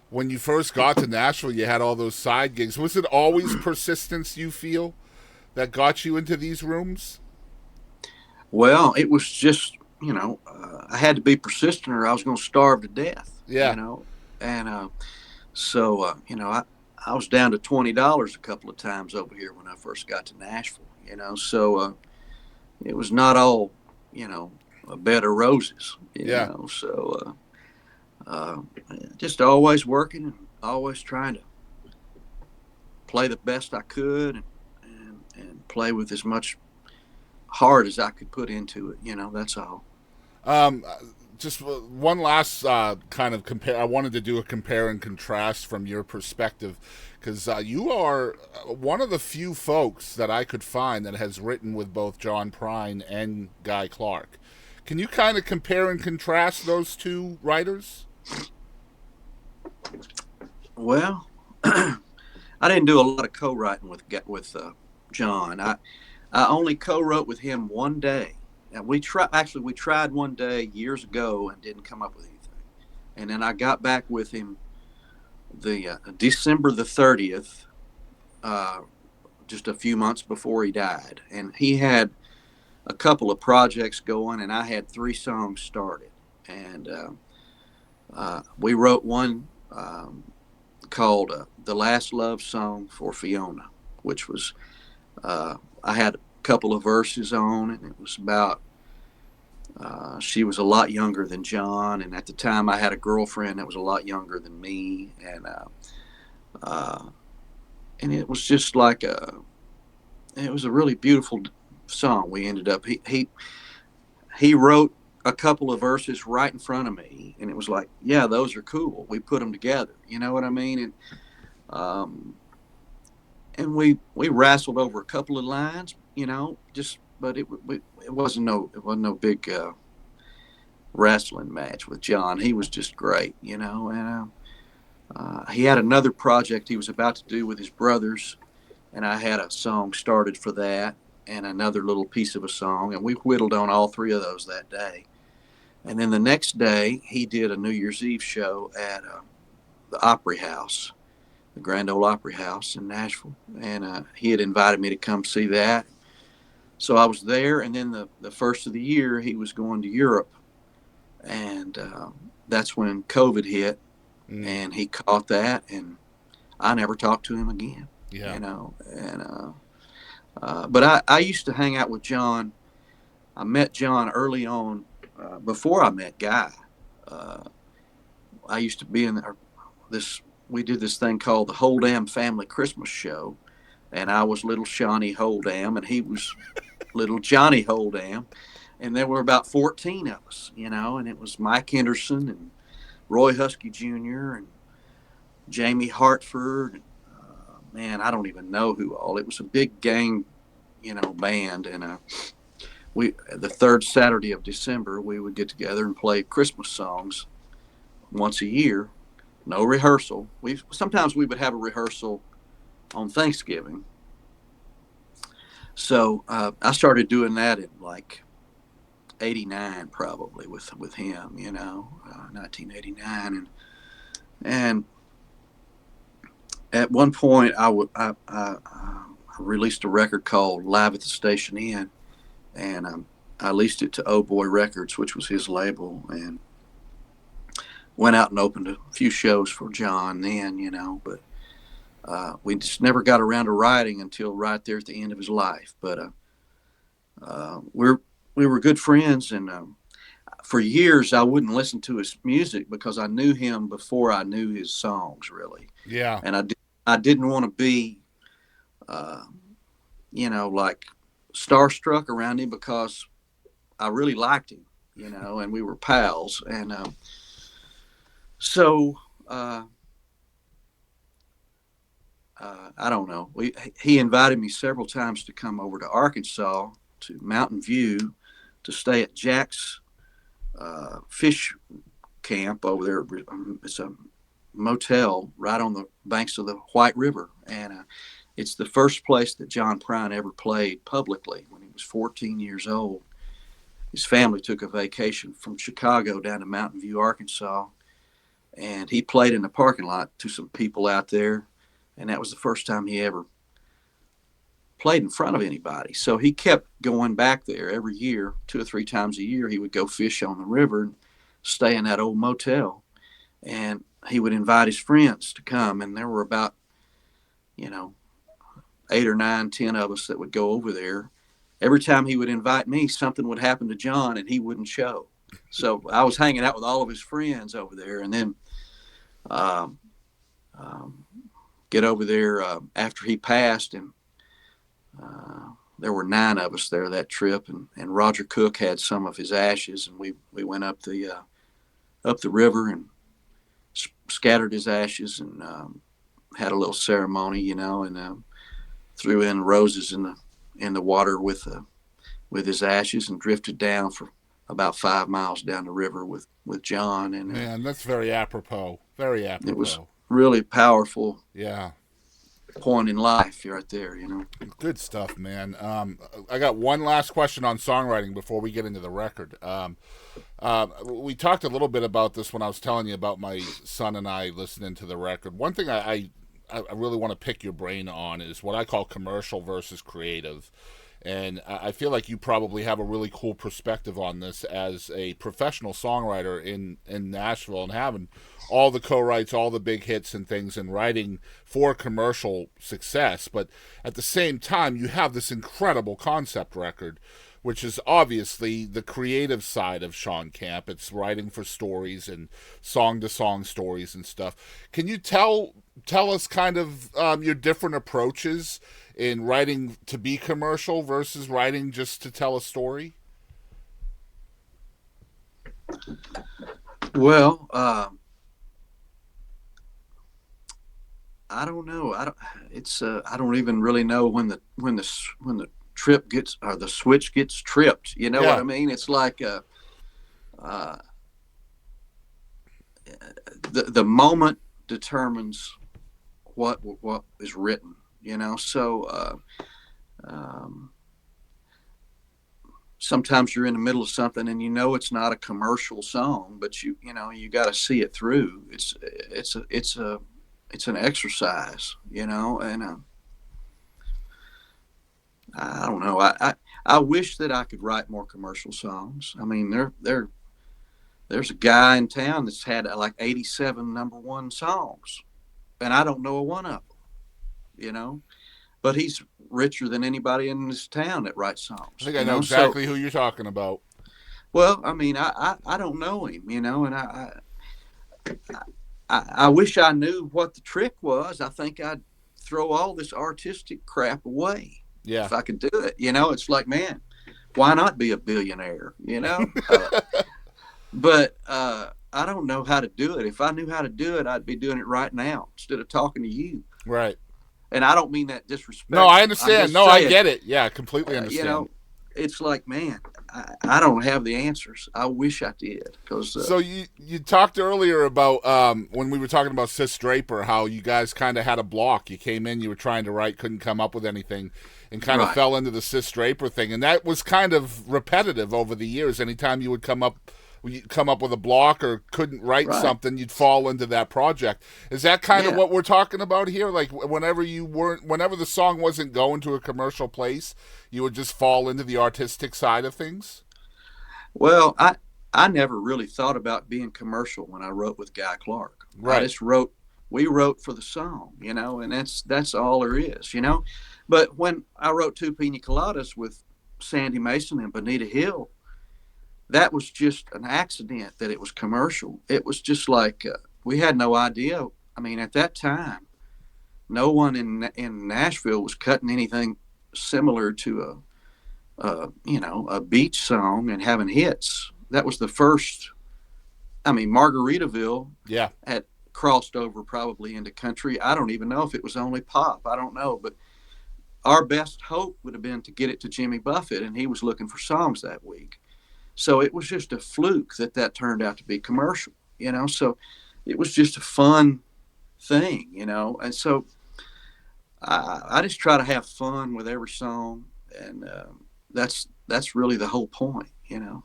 when you first got to Nashville, you had all those side gigs. Was it always persistence, you feel, that got you into these rooms? Well, it was just, I had to be persistent or I was going to starve to death. Yeah. And so, I was down to $20 a couple of times over here when I first got to Nashville, so it was not all, a bed of roses, you know, so just always working and always trying to play the best I could and play with as much heart as I could put into it, that's all. Just one last kind of compare. I wanted to do a compare and contrast from your perspective, because you are one of the few folks that I could find that has written with both John Prine and Guy Clark. Can you kind of compare and contrast those two writers? Well, I didn't do a lot of co-writing with John. I only co-wrote with him one day. And we tried one day years ago and didn't come up with anything. And then I got back with him the December the 30th, just a few months before he died. And he had a couple of projects going, and I had 3 songs started. And we wrote one called The Last Love Song for Fiona, which was, I had a couple of verses on, and it was about, she was a lot younger than John, and at the time I had a girlfriend that was a lot younger than me, and it was just like it was a really beautiful song. We ended up, he wrote a couple of verses right in front of me, and it was like, yeah, those are cool. We put them together, you know what I mean? And we wrestled over a couple of lines, but it wasn't no big wrestling match with John. He was just great, and he had another project he was about to do with his brothers, and I had a song started for that and another little piece of a song, and we whittled on all 3 of those that day. And then the next day he did a New Year's Eve show at the Opry House, the Grand Ole Opry House in Nashville, and he had invited me to come see that. So I was there, and then the first of the year he was going to Europe, and that's when COVID hit, and he caught that, and I never talked to him again. But I used to hang out with John. I met John early on, before I met Guy. I used to be in we did this thing called the Holdam Family Christmas Show, and I was little Shawnee Holdam, and he was little Johnny Holdam, and there were about 14 of us, and it was Mike Henderson and Roy Husky Jr. and Jamie Hartford. Man, I don't even know who all. It was a big gang, band, and the third Saturday of December we would get together and play Christmas songs once a year. No rehearsal. Sometimes we would have a rehearsal on Thanksgiving. So I started doing that in like '89, probably with him. 1989, and at one point I released a record called Live at the Station Inn, and I leased it to Oh Boy Records, which was his label, and went out and opened a few shows for John then, but we just never got around to writing until right there at the end of his life. But we were good friends, and for years I wouldn't listen to his music because I knew him before I knew his songs, really. Yeah. And I didn't want to be, like starstruck around him because I really liked him, and we were pals. And so I don't know. He invited me several times to come over to Arkansas, to Mountain View, to stay at Jack's fish camp over there. It's a motel right on the banks of the White River, and it's the first place that John Prine ever played publicly. When he was 14 years old, his family took a vacation from Chicago down to Mountain View, Arkansas, and he played in the parking lot to some people out there, and that was the first time he ever played in front of anybody. So he kept going back there every year, 2 or 3 times a year. He would go fish on the river and stay in that old motel, and he would invite his friends to come, and there were about 8 or 9, 10 of us that would go over there. Every time he would invite me, something would happen to John and he wouldn't show. So I was hanging out with all of his friends over there, and then get over there after he passed, and there were 9 of us there that trip, and Roger Cook had some of his ashes, and we went up the river and scattered his ashes, and had a little ceremony, and threw in roses in the water with his ashes, and drifted down for about 5 miles down the river with John. And Man, that's very apropos. Very apropos. It was really powerful. Yeah. Point in life right there, Good stuff, man. I got one last question on songwriting before we get into the record. We talked a little bit about this when I was telling you about my son and I listening to the record. One thing I really want to pick your brain on is what I call commercial versus creative. And I feel like you probably have a really cool perspective on this as a professional songwriter in Nashville, and having all the co-writes, all the big hits and things, and writing for commercial success. But at the same time, you have this incredible concept record, which is obviously the creative side of Shawn Camp. It's writing for stories and song-to-song stories and stuff. Can you tell us kind of your different approaches in writing to be commercial versus writing just to tell a story? Well, I don't know. I don't even really know when the trip gets, or the switch gets tripped. You know what I mean? It's like the moment determines what is written. So sometimes you're in the middle of something and it's not a commercial song, but you got to see it through. It's an exercise, and I don't know. I wish that I could write more commercial songs. I mean, there's a guy in town that's had like 87 #1 songs, and I don't know a one of them, but he's richer than anybody in this town that writes songs. I think I know exactly who you're talking about. Well, I mean, I don't know him, and I wish I knew what the trick was. I think I'd throw all this artistic crap away. Yeah. If I could do it, it's like, man, why not be a billionaire, But I I don't know how to do it. If I knew how to do it, I'd be doing it right now instead of talking to you. Right. And I don't mean that disrespectful. No, I understand. No, I get it. Yeah, completely You understand. know, it's like, man, I don't have the answers. I wish I did. Cause, So you talked earlier about when we were talking about Sis Draper, how you guys kind of had a block. You came in, you were trying to write, couldn't come up with anything, and kind of Right. fell into the Sis Draper thing. And that was kind of repetitive over the years. Anytime you would come up with a block or couldn't write Right. something, you'd fall into that project. Is that kind of Yeah. what we're talking about here? Like whenever the song wasn't going to a commercial place, you would just fall into the artistic side of things? well, I never really thought about being commercial when I wrote with Guy Clark. Right. I just we wrote for the song, you know, and that's all there is, you know. But when I wrote Two Pina Coladas with Sandy Mason and Bonita Hill, that was just an accident that it was commercial. It was just like we had no idea. I mean, at that time, no one in Nashville was cutting anything similar to a beach song and having hits. That was the first. I mean, Margaritaville Yeah. had crossed over probably into country. I don't even know if it was only pop. I don't know, but our best hope would have been to get it to Jimmy Buffett, and he was looking for songs that week. So it was just a fluke that turned out to be commercial, you know. So it was just a fun thing, you know. And so I just try to have fun with every song, and that's really the whole point, you know.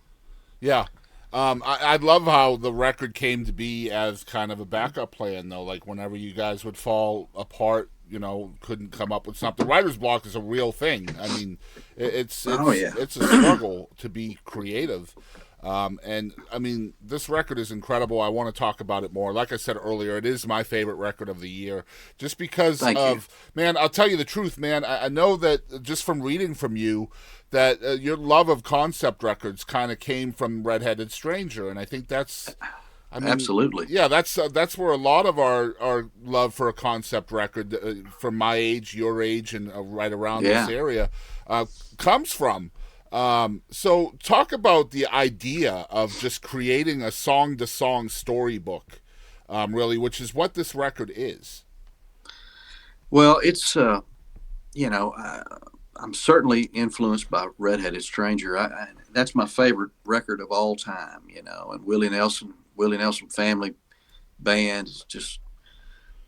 Yeah. I love how the record came to be as kind of a backup plan, though. Like, whenever you guys would fall apart, you know, couldn't come up with something. Writer's block is a real thing. I mean, it's a struggle to be creative. And, I mean, this record is incredible. I want to talk about it more. Like I said earlier, it is my favorite record of the year. Just because Thank you. man, I'll tell you the truth, man. I know that just from reading from you, that your love of concept records kind of came from Redheaded Stranger. And I think that's... I mean, Absolutely. Yeah, that's where a lot of our love for a concept record from my age, your age, and right around Yeah. this area comes from. So talk about the idea of just creating a song-to-song storybook, really, which is what this record is. Well, it's I'm certainly influenced by Redheaded Stranger. That's my favorite record of all time, you know. And Willie Nelson Family Band is just,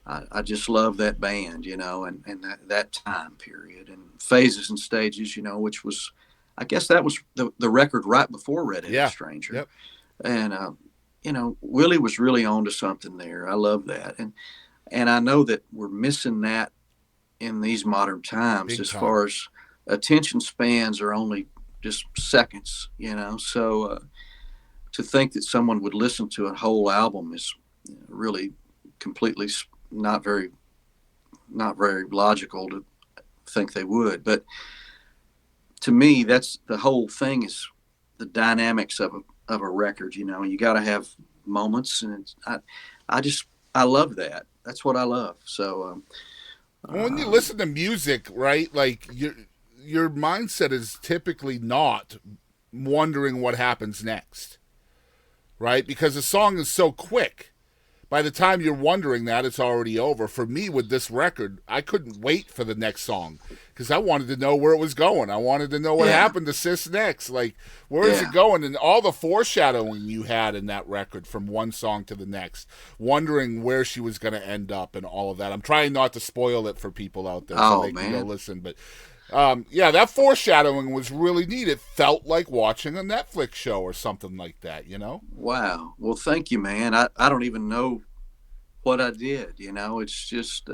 I just love that band, you know, and that time period and Phases and Stages, you know, which was, I guess that was the record right before Redheaded Stranger. Yep. And Willie was really on to something there. I love that, and I know that we're missing that in these modern times. Big As time. far as attention spans are only just seconds, you know. So to think that someone would listen to a whole album is really completely not very logical to think they would. But to me, that's the whole thing, is the dynamics of a record. You know, you got to have moments, and I love that. That's what I love. So When you listen to music, right, like your mindset is typically not wondering what happens next, right? Because the song is so quick. By the time you're wondering that, it's already over. For me, with this record, I couldn't wait for the next song because I wanted to know where it was going. I wanted to know what happened to Sis next. Like, where is it going? And all the foreshadowing you had in that record from one song to the next, wondering where she was going to end up and all of that. I'm trying not to spoil it for people out there so they can go listen. But, that foreshadowing was really neat. It felt like watching a Netflix show or something like that, you know? wow. Well, thank you, man. I don't even know what I did. You know, it's just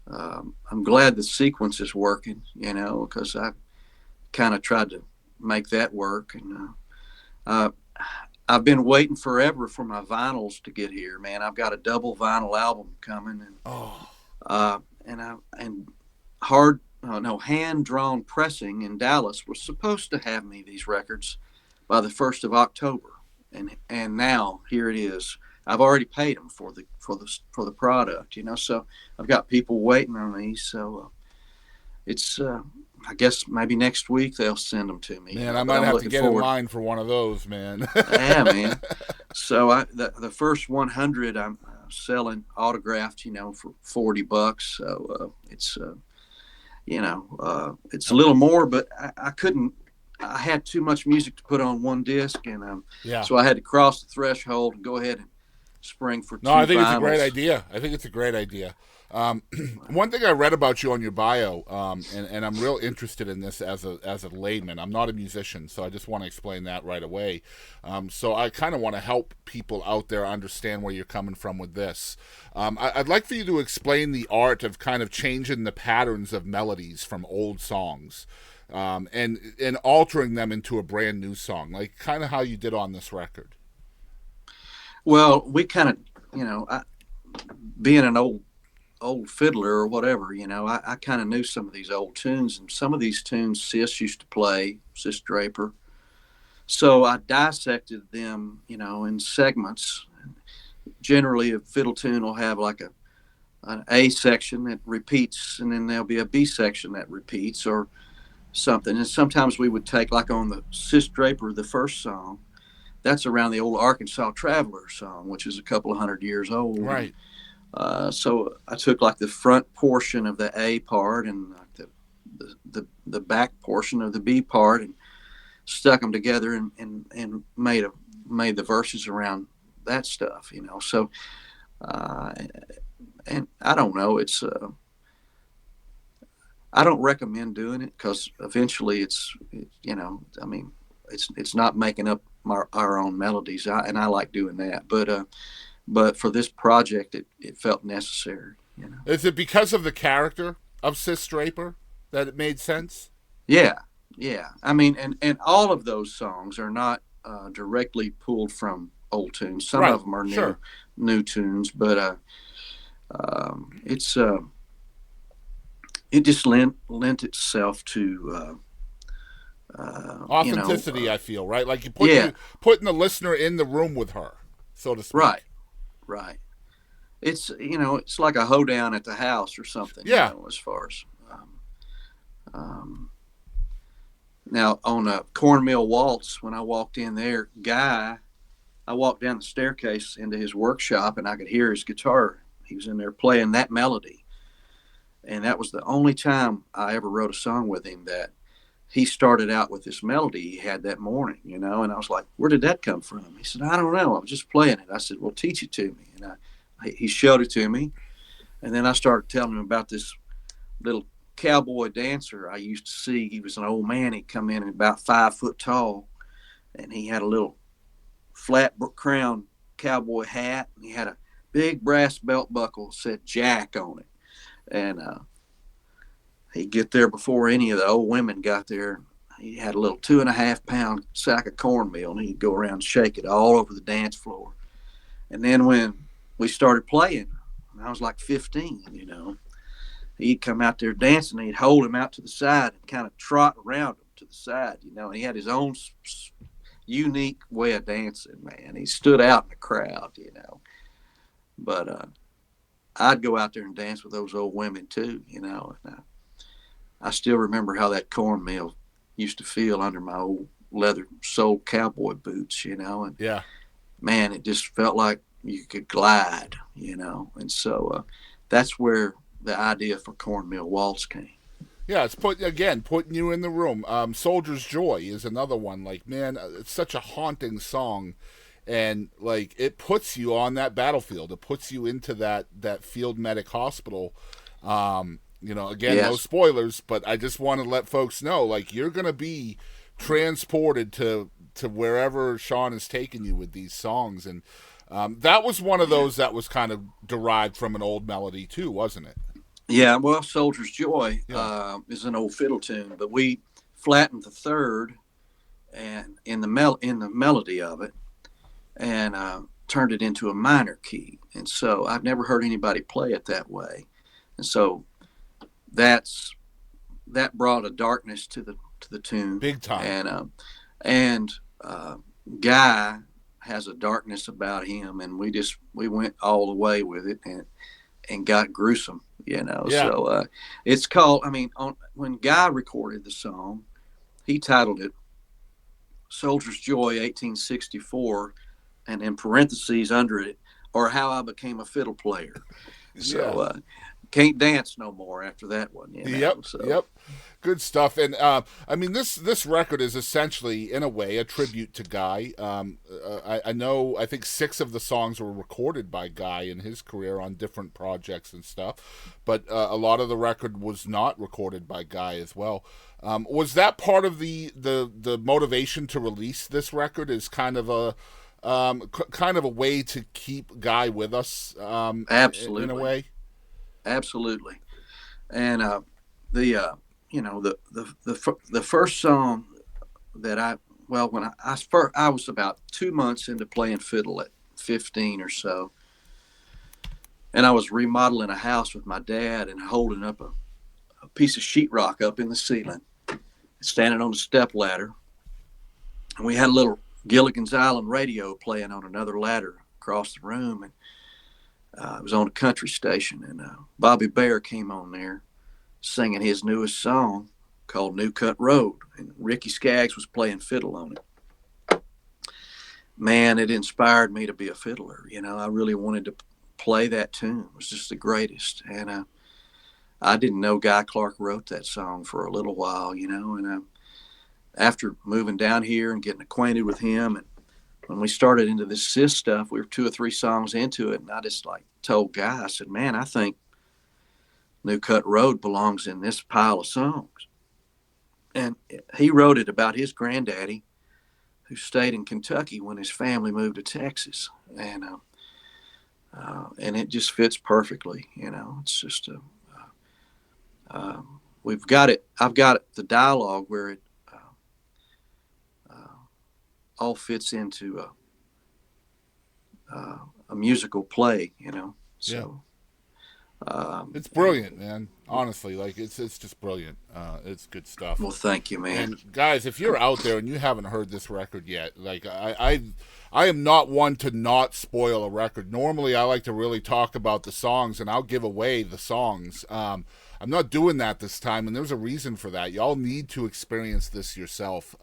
I'm glad the sequence is working. You know, because I kind of tried to make that work, and I've been waiting forever for my vinyls to get here, man. I've got a double vinyl album coming, and hand-drawn pressing in Dallas was supposed to have me these records by the 1st of October, and now here it is. I've already paid them for the product, you know. So I've got people waiting on these. So it's I guess maybe next week they'll send them to me. Man, I might have to get in line for one of those, man. Yeah, man. So the first 100 I'm selling autographed, for $40. So it's it's a little more, but I couldn't. I had too much music to put on one disc, and Yeah. so I had to cross the threshold and go ahead and spring for No, two I think vinyls. it's a great idea. I think it's a great idea. One thing I read about you on your bio, and I'm real interested in this as a layman. I'm not a musician, so I just want to explain that right away. So I kind of want to help people out there understand where you're coming from with this. I'd like for you to explain the art of kind of changing the patterns of melodies from old songs, and altering them into a brand new song, like kind of how you did on this record. Well, we kind of, being an old fiddler or whatever, I kind of knew some of these old tunes, and some of these tunes Sis used to play, Sis Draper. So I dissected them, in segments. Generally, a fiddle tune will have like an A section that repeats, and then there'll be a B section that repeats or something. And sometimes we would take, like on the Sis Draper, the first song, that's around the old Arkansas Traveler song, which is a couple of 100 years old. Right. So I took like the front portion of the A part and like the back portion of the B part and stuck them together and made the verses around that stuff, So, and I don't know, I don't recommend doing it because eventually it's not making up our own melodies, and I like doing that. But for this project, it felt necessary. Is it because of the character of Sis Draper that it made sense? Yeah. I mean, and all of those songs are not directly pulled from old tunes. Some Right. of them are Sure. new tunes, but it just lent itself to Authenticity, I feel, right? Like Yeah. putting the listener in the room with her, so to speak. Right. It's it's like a hoedown at the house or something. Yeah. As far as now on a Cornmeal Waltz, when I walked in there, I walked down the staircase into his workshop and I could hear his guitar. He was in there playing that melody, and that was the only time I ever wrote a song with him that he started out with this melody he had that morning, and I was like, where did that come from? He said, I don't know. I was just playing it. I said, well, teach it to me. And he showed it to me. And then I started telling him about this little cowboy dancer I used to see. He was an old man. He'd come in about 5 foot tall, and he had a little flat crown cowboy hat. And he had a big brass belt buckle that said Jack on it. And he'd get there before any of the old women got there. He had a little 2.5 pound sack of cornmeal, and he'd go around and shake it all over the dance floor. And then when we started playing, I was like 15, he'd come out there dancing, and he'd hold him out to the side and kind of trot around him to the side, and he had his own unique way of dancing, man. He stood out in the crowd, But I'd go out there and dance with those old women too, and I still remember how that cornmeal used to feel under my old leather sole cowboy boots, and Yeah. man, it just felt like you could glide, and so that's where the idea for Cornmeal Waltz came. Yeah, it's putting you in the room. Soldier's Joy is another one. Like, man, it's such a haunting song, and like it puts you on that battlefield. It puts you into that field medic hospital. Again, Yes. no spoilers, but I just want to let folks know, like, you're gonna be transported to wherever Shawn is taking you with these songs, and that was one of those that was kind of derived from an old melody too, wasn't it? Yeah, well, Soldier's Joy Yeah. is an old fiddle tune, but we flattened the third and in the melody of it, and turned it into a minor key. And so I've never heard anybody play it that way, and so that brought a darkness to the tune, Big time. And Guy has a darkness about him, and we went all the way with it and got gruesome. Yeah. So it's called, when Guy recorded the song, he titled it Soldier's Joy 1864, and in parentheses under it, or how I became a fiddle player. So can't dance no more after that one. You know? Yep, So. yep. Good stuff. And I mean, this record is essentially, in a way, a tribute to Guy. I think 6 of the songs were recorded by Guy in his career on different projects and stuff, but a lot of the record was not recorded by Guy as well. Was that part of the motivation to release this record? Is kind of a way to keep Guy with us? Absolutely, in a way. Absolutely. And the first song that I was about 2 months into playing fiddle at 15 or so, and I was remodeling a house with my dad and holding up a piece of sheetrock up in the ceiling, standing on a step ladder, and we had a little Gilligan's Island radio playing on another ladder across the room, and it was on a country station, and Bobby Bear came on there singing his newest song called New Cut Road, and Ricky Skaggs was playing fiddle on it. Man, it inspired me to be a fiddler. You know, I really wanted to play that tune. It was just the greatest. And I didn't know Guy Clark wrote that song for a little while, you know, and after moving down here and getting acquainted with him, and when we started into this Sis stuff, we were 2 or 3 songs into it, and I just told Guy, I said, man, I think New Cut Road belongs in this pile of songs. And he wrote it about his granddaddy who stayed in Kentucky when his family moved to Texas. And it just fits perfectly, you know. It's just we've got it. I've got the dialogue where it all fits into a musical play, you know. So it's brilliant, man. Honestly, it's just brilliant. It's good stuff. Well, thank you, man. And guys, if you're out there and you haven't heard this record yet, I am not one to not spoil a record. Normally, I like to really talk about the songs, and I'll give away the songs. I'm not doing that this time, and there's a reason for that. Y'all need to experience this yourself.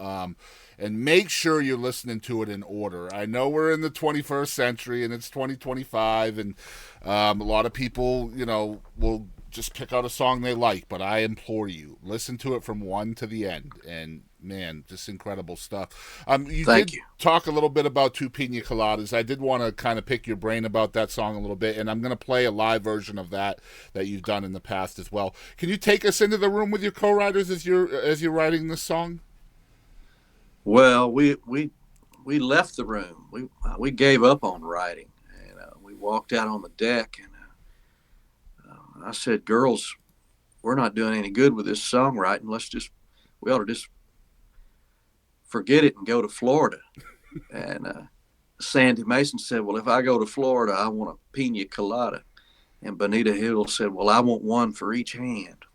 And make sure you're listening to it in order. I know we're in the 21st century, and it's 2025, and a lot of people, you know, will just pick out a song they like, but I implore you, listen to it from one to the end, and man, just incredible stuff. You did talk a little bit about Two Pina Coladas. I did want to kind of pick your brain about that song a little bit, and I'm going to play a live version of that you've done in the past as well. Can you take us into the room with your co-writers as you're writing this song? Well, we left the room. We gave up on writing, and we walked out on the deck, and I said, "Girls, we're not doing any good with this songwriting. We ought to just forget it and go to Florida." And Sandy Mason said, "Well, if I go to Florida, I want a pina colada." And Bonita Hill said, "Well, I want one for each hand."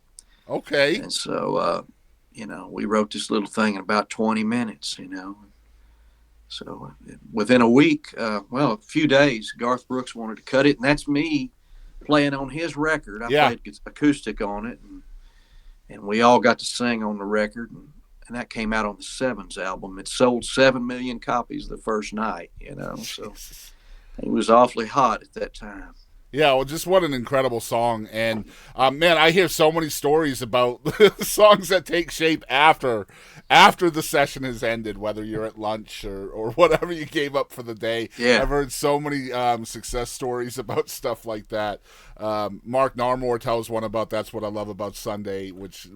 Okay. And so, you know, we wrote this little thing in about 20 minutes, you know. So within a week, a few days, Garth Brooks wanted to cut it, and that's me playing on his record. I played acoustic on it, and we all got to sing on the record, and that came out on the Sevens album. It sold 7 million copies the first night, you know, so it was awfully hot at that time. Yeah, well, just what an incredible song. And, man, I hear so many stories about songs that take shape after the session has ended, whether you're at lunch or whatever you gave up for the day. Yeah. I've heard so many success stories about stuff like that. Mark Narmore tells one about That's What I Love About Sunday, which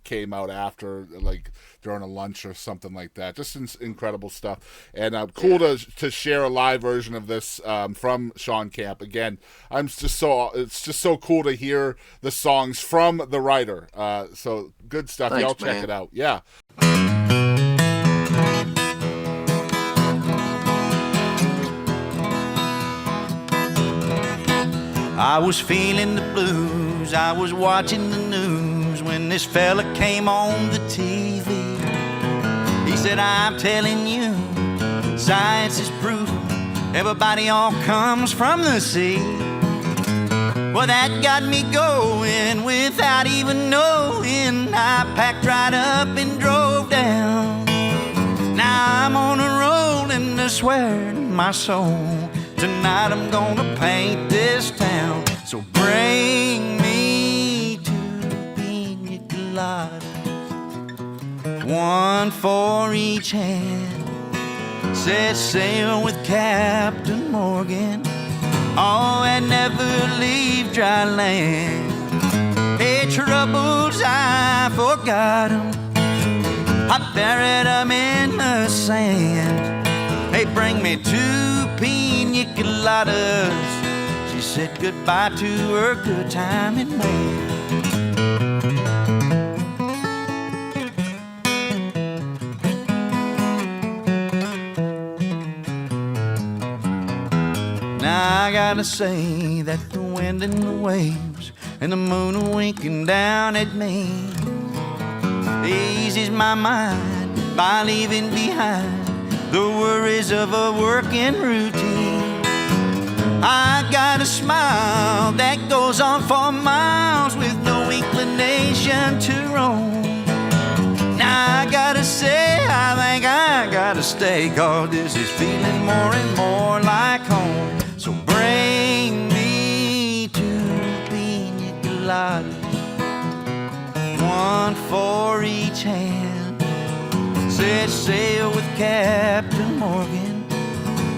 came out after, like, during a lunch or something like that. Just incredible stuff. And cool to share a live version of this from Shawn Camp. Again, it's just so cool to hear the songs from the writer. So good stuff. Thanks, y'all check man. it out. Yeah. I was feeling the blues, I was watching the news when this fella came on the TV. He said, "I'm telling you, science is proof everybody all comes from the sea." Well, that got me going without even knowing. I packed right up and drove down. Now I'm on a roll and to swear to my soul. Tonight I'm gonna paint this town. So bring me two pina coladas, one for each hand. Set sail with Captain Morgan. Oh, and never leave dry land. Hey, troubles, I forgot 'em. I buried 'em in the sand. Hey, bring me two pina coladas. She said goodbye to her good time in May. Now I gotta say that the wind and the waves and the moon are winking down at me eases my mind by leaving behind the worries of a working routine. I got a smile that goes on for miles with no inclination to roam. Now I gotta say I think I gotta stay, 'cause this is feeling more and more like home. So bring me two pina coladas, one for each hand. Set sail with Captain Morgan.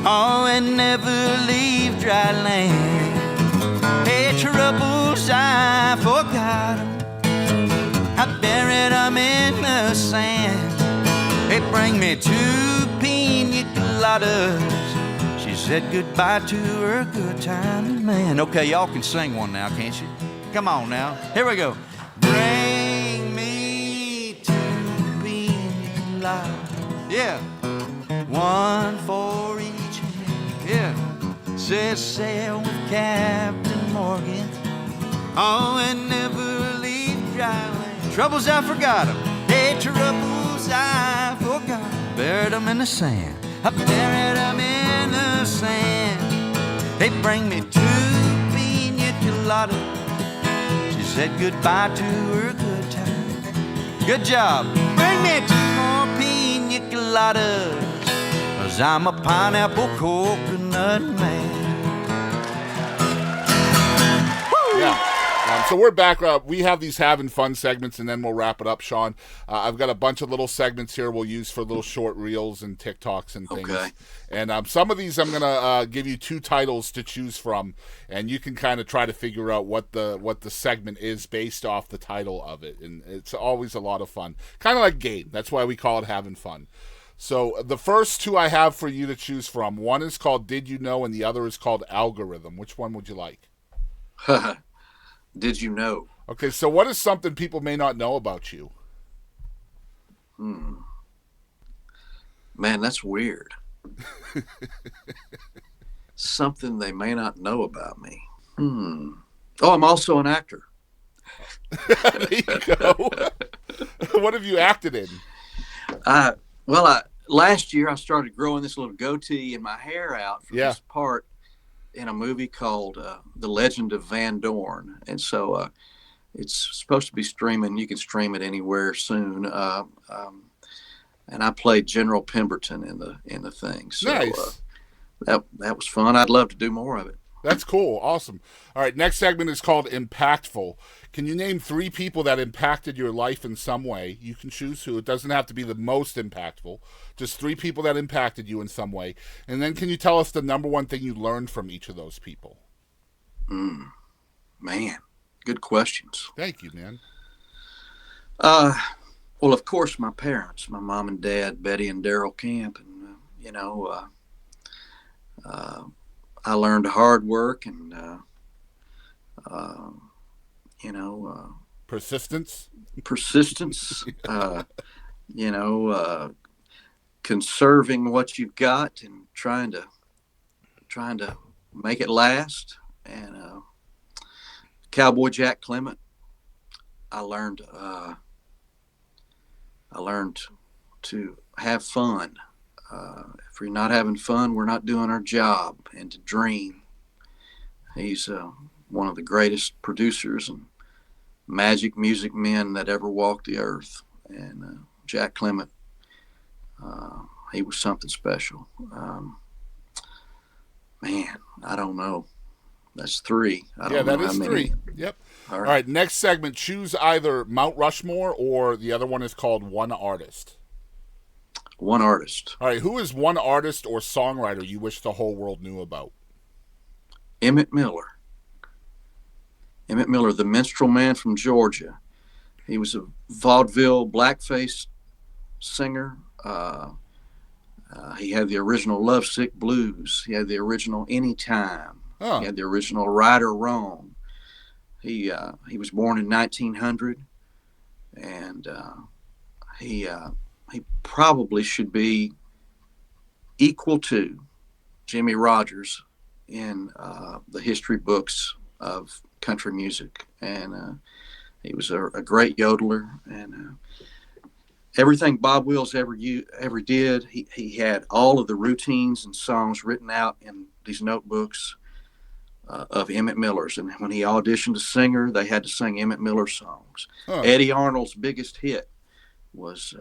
Oh, and never leave dry land. Hey, troubles, I forgot 'em. I buried 'em in the sand. Hey, bring me two pina coladas. She said goodbye to her good time, man. Okay, y'all can sing one now, can't you? Come on now. Here we go. Bring me two pina coladas. Yeah. One for each hand. Yeah. Set sail with Captain Morgan. Oh, and never leave dry land. Troubles, I forgot 'em. Hey, troubles, I forgot 'em. Buried 'em in the sand. I buried 'em in the sand. Hey, bring me two pina coladas. She said goodbye to her good time. Good job. Bring me two more pina coladas, 'cause I'm a pineapple coconut man. Yeah. So we're back. We have these having fun segments, and then we'll wrap it up, Shawn. I've got a bunch of little segments here we'll use for little short reels and TikToks and things. Okay. And some of these I'm going to give you two titles to choose from, and you can kind of try to figure out what the segment is based off the title of it. And it's always a lot of fun. Kind of like game. That's why we call it having fun. So the first two I have for you to choose from, one is called Did You Know, and the other is called Algorithm. Which one would you like? Did you know? Okay, so what is something people may not know about you? Man, that's weird. Something they may not know about me. Oh, I'm also an actor. There you go. What have you acted in? Last year I started growing this little goatee and my hair out for this part in a movie called The Legend of Van Dorn. And so it's supposed to be streaming. You can stream it anywhere soon. And I played General Pemberton in the thing. So, nice. That was fun. I'd love to do more of it. That's cool. Awesome. All right, next segment is called Impactful. Can you name three people that impacted your life in some way? You can choose who. It doesn't have to be the most impactful. Just three people that impacted you in some way. And then can you tell us the number one thing you learned from each of those people? Man, good questions. Thank you, man. Well, of course, my parents, my mom and dad, Betty and Daryl Camp. And, I learned hard work and, Persistence. Conserving what you've got and trying to make it last. And Cowboy Jack Clement, I learned to have fun. If we're not having fun, we're not doing our job, and to dream. He's one of the greatest producers and magic music men that ever walked the earth. And Jack Clement, he was something special. Man, I don't know. That's three. I don't know that is how many. three. Yep. All All right. right, next segment. Choose either Mount Rushmore or the other one is called One Artist. One artist. All right, who is one artist or songwriter you wish the whole world knew about? Emmett Miller. Emmett Miller, the minstrel man from Georgia. He was a vaudeville blackface singer. He had the original Lovesick Blues. He had the original Anytime. Huh. He had the original Right or Wrong. He was born in 1900, and he probably should be equal to Jimmy Rogers in the history books of country music. And he was a great yodeler, and everything Bob Wills ever did, he had all of the routines and songs written out in these notebooks of Emmett Miller's. And when he auditioned a singer, they had to sing Emmett Miller songs. Huh. Eddie Arnold's biggest hit was,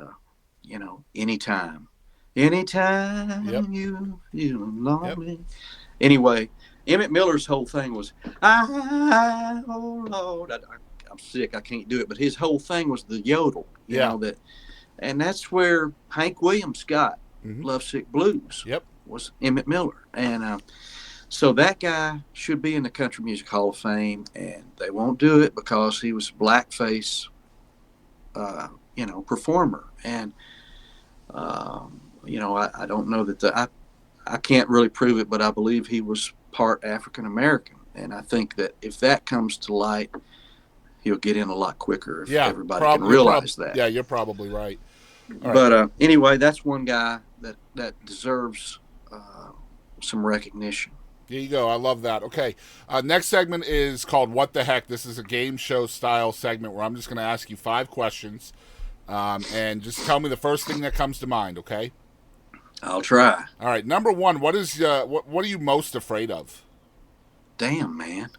Anytime. Anytime Yep. you feel lonely. Anyway, Emmett Miller's whole thing was, oh Lord, I'm sick, I can't do it. But his whole thing was the yodel, you know, that, and that's where Hank Williams got Lovesick Blues. Yep. Was Emmett Miller. And so that guy should be in the Country Music Hall of Fame, and they won't do it because he was a blackface, performer. And, I don't know that I can't really prove it, but I believe he was part African American. And I think that if that comes to light, he'll get in a lot quicker if everybody can realize that. Yeah, you're probably right. All right. But anyway, that's one guy that deserves some recognition. There you go. I love that. Okay. Next segment is called What the Heck. This is a game show style segment where I'm just going to ask you 5 questions and just tell me the first thing that comes to mind, okay? I'll try. All right. Number 1, what are you most afraid of? Damn, man.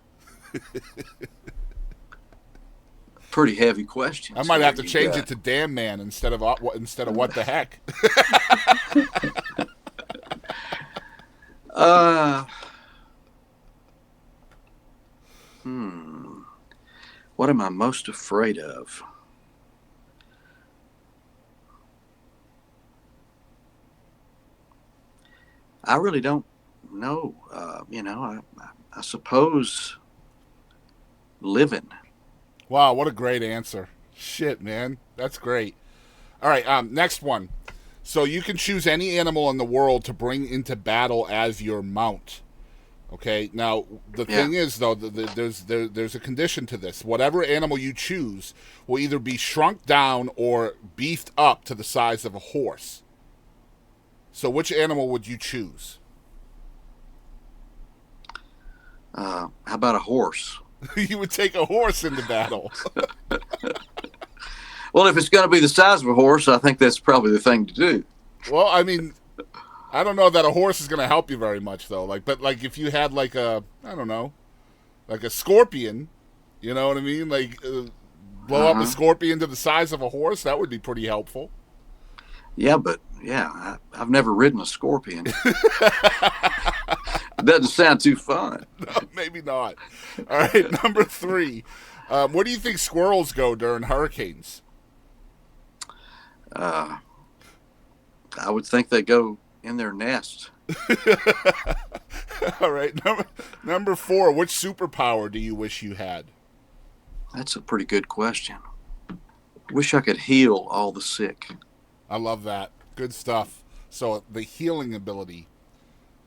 Pretty heavy question. I might have to change it to Damn Man instead of what the heck. What am I most afraid of? I really don't know. I suppose living. Wow, what a great answer. Shit, man. That's great. All right, next one. So you can choose any animal in the world to bring into battle as your mount. Okay, now the thing is, though, there's a condition to this. Whatever animal you choose will either be shrunk down or beefed up to the size of a horse. So which animal would you choose? How about a horse? You would take a horse into battle. Well, if it's going to be the size of a horse, I think that's probably the thing to do. Well, I mean, I don't know that a horse is going to help you very much, though. But if you had like a scorpion, you know what I mean? Like blow up a scorpion to the size of a horse, that would be pretty helpful. Yeah, but I've never ridden a scorpion. It doesn't sound too fun. No, maybe not. All right, number 3. Where do you think squirrels go during hurricanes? I would think they go in their nest. All right, number 4. Which superpower do you wish you had? That's a pretty good question. Wish I could heal all the sick. I love that. Good stuff. So the healing ability.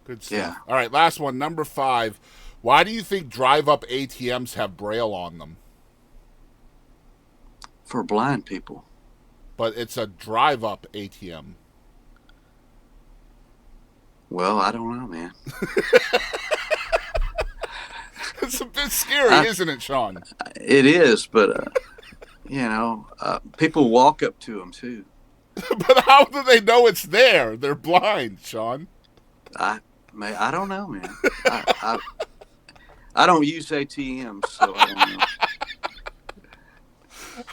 Good stuff. Yeah. All right, last one, number 5. Why do you think drive-up ATMs have Braille on them? For blind people. But it's a drive-up ATM. Well, I don't know, man. It's a bit scary, isn't it, Shawn? It is, but, people walk up to them, too. But how do they know it's there? They're blind, Shawn. I don't know, man. I don't use ATMs, so I don't know.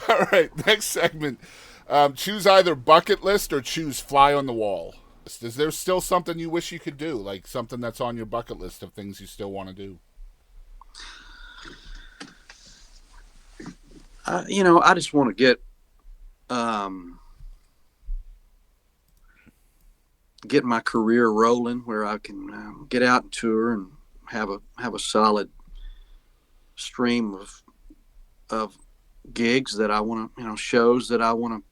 All right, next segment. Choose either bucket list or choose fly on the wall. Is there still something you wish you could do, like something that's on your bucket list of things you still want to do? I just want to get my career rolling where I can get out and tour and have a solid stream of gigs that I want to, shows that I want to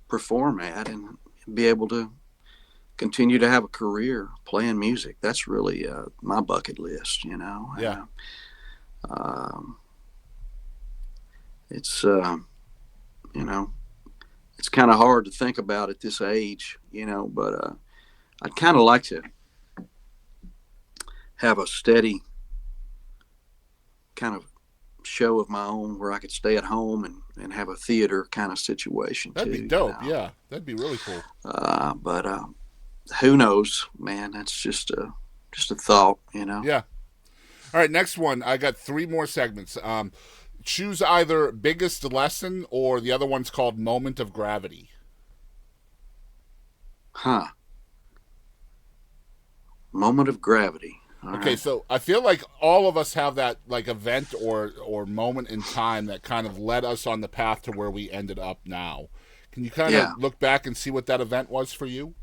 perform at, and be able to continue to have a career playing music. That's really my bucket list, Yeah. It's it's kind of hard to think about at this age, but I'd kind of like to have a steady kind of show of my own where I could stay at home and have a theater kind of situation. That'd too, be dope. Yeah, that'd be really cool. But who knows, man? That's just a thought, Yeah. All right, next one. I got 3 more segments. Choose either biggest lesson, or the other one's called Moment of Gravity. Huh. Moment of Gravity. All Okay, right. so I feel like all of us have that like event or moment in time that kind of led us on the path to where we ended up now. Can you kind Yeah. of look back and see what that event was for you?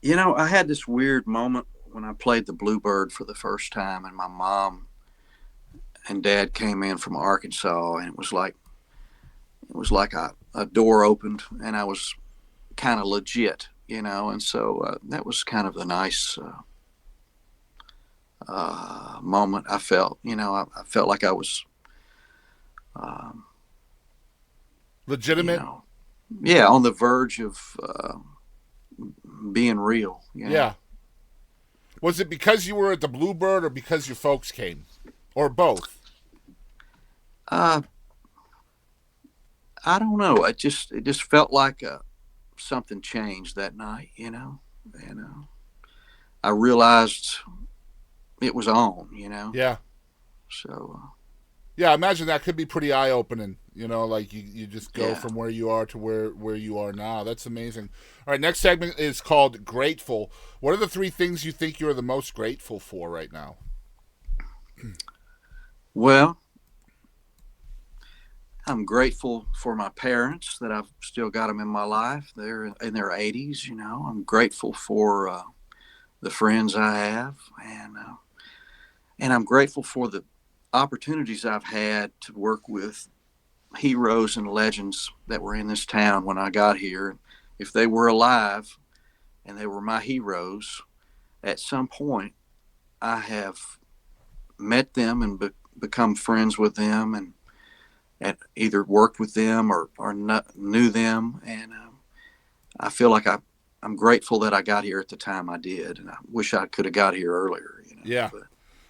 I had this weird moment when I played the Bluebird for the first time, and my mom and dad came in from Arkansas, and it was like a door opened, and I was kind of legit, and so that was kind of a nice moment. I felt, I felt like I was Legitimate? yeah, on the verge of being real. Yeah. Was it because you were at the Bluebird, or because your folks came, or both? I don't know. It just felt like something changed that night, and I realized it was on, Yeah. So Yeah, I imagine that could be pretty eye-opening, like you just go Yeah. from where you are to where you are now. That's amazing. All right, next segment is called Grateful. What are the 3 things you think you're the most grateful for right now? well, I'm grateful for my parents that I've still got them in my life. They're in their 80s, I'm grateful for the friends I have, and I'm grateful for the opportunities I've had to work with heroes and legends that were in this town when I got here. If they were alive and they were my heroes, at some point I have met them and become friends with them, and either worked with them or knew them. And I feel like I'm grateful that I got here at the time I did, and I wish I could have got here earlier. Yeah. But,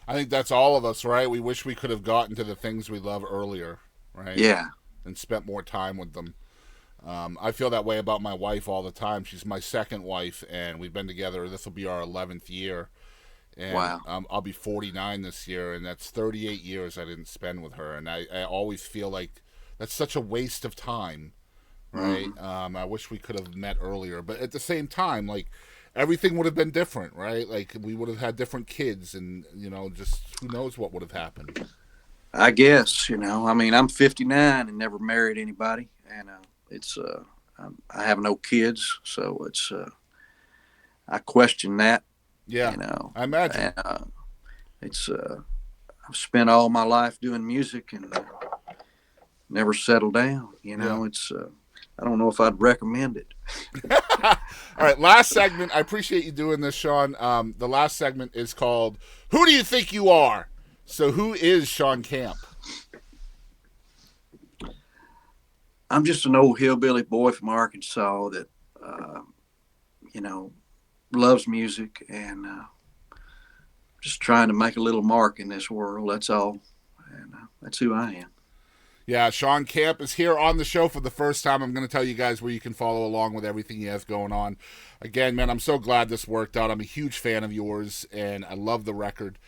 I think that's all of us, right? We wish we could have gotten to the things we love earlier, right? yeah. And spent more time with them. I feel that way about my wife all the time. She's my second wife, and we've been together. This will be our 11th year. And Wow. I'll be 49 this year, and that's 38 years I didn't spend with her. And I always feel like that's such a waste of time, right? I wish we could have met earlier. But at the same time, like, everything would have been different, right? Like, we would have had different kids, and, just who knows what would have happened. I guess, I'm 59 and never married anybody, and I have no kids, so it's I question that. Yeah, I imagine. And, I've spent all my life doing music and never settled down. Yeah. It's I don't know if I'd recommend it. All right, last segment. I appreciate you doing this, Shawn. The last segment is called "Who Do You Think You Are?" So, who is Shawn Camp? I'm just an old hillbilly boy from Arkansas that, loves music and just trying to make a little mark in this world. That's all. And that's who I am. Yeah, Shawn Camp is here on the show for the first time. I'm going to tell you guys where you can follow along with everything he has going on. Again, man, I'm so glad this worked out. I'm a huge fan of yours, and I love the record.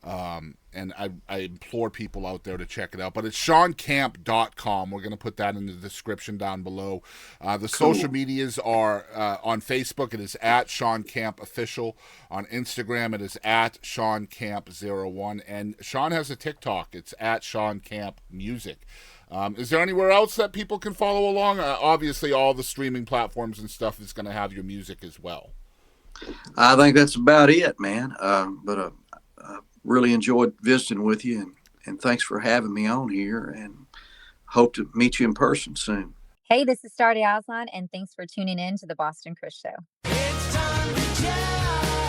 And I implore people out there to check it out. But it's ShawnCamp.com. We're going to put that in the description down below. The social medias are on Facebook, it is at Shawn Camp Official. On Instagram, it is at Shawn Camp01. And Shawn has a TikTok. It's at Shawn Camp Music. Is there anywhere else that people can follow along? Obviously, all the streaming platforms and stuff is going to have your music as well. I think that's about it, man. But really enjoyed visiting with you, and thanks for having me on here, and hope to meet you in person soon. Hey, this is Stardy Aslan, and thanks for tuning in to the Boston Chris Show. It's time to jump.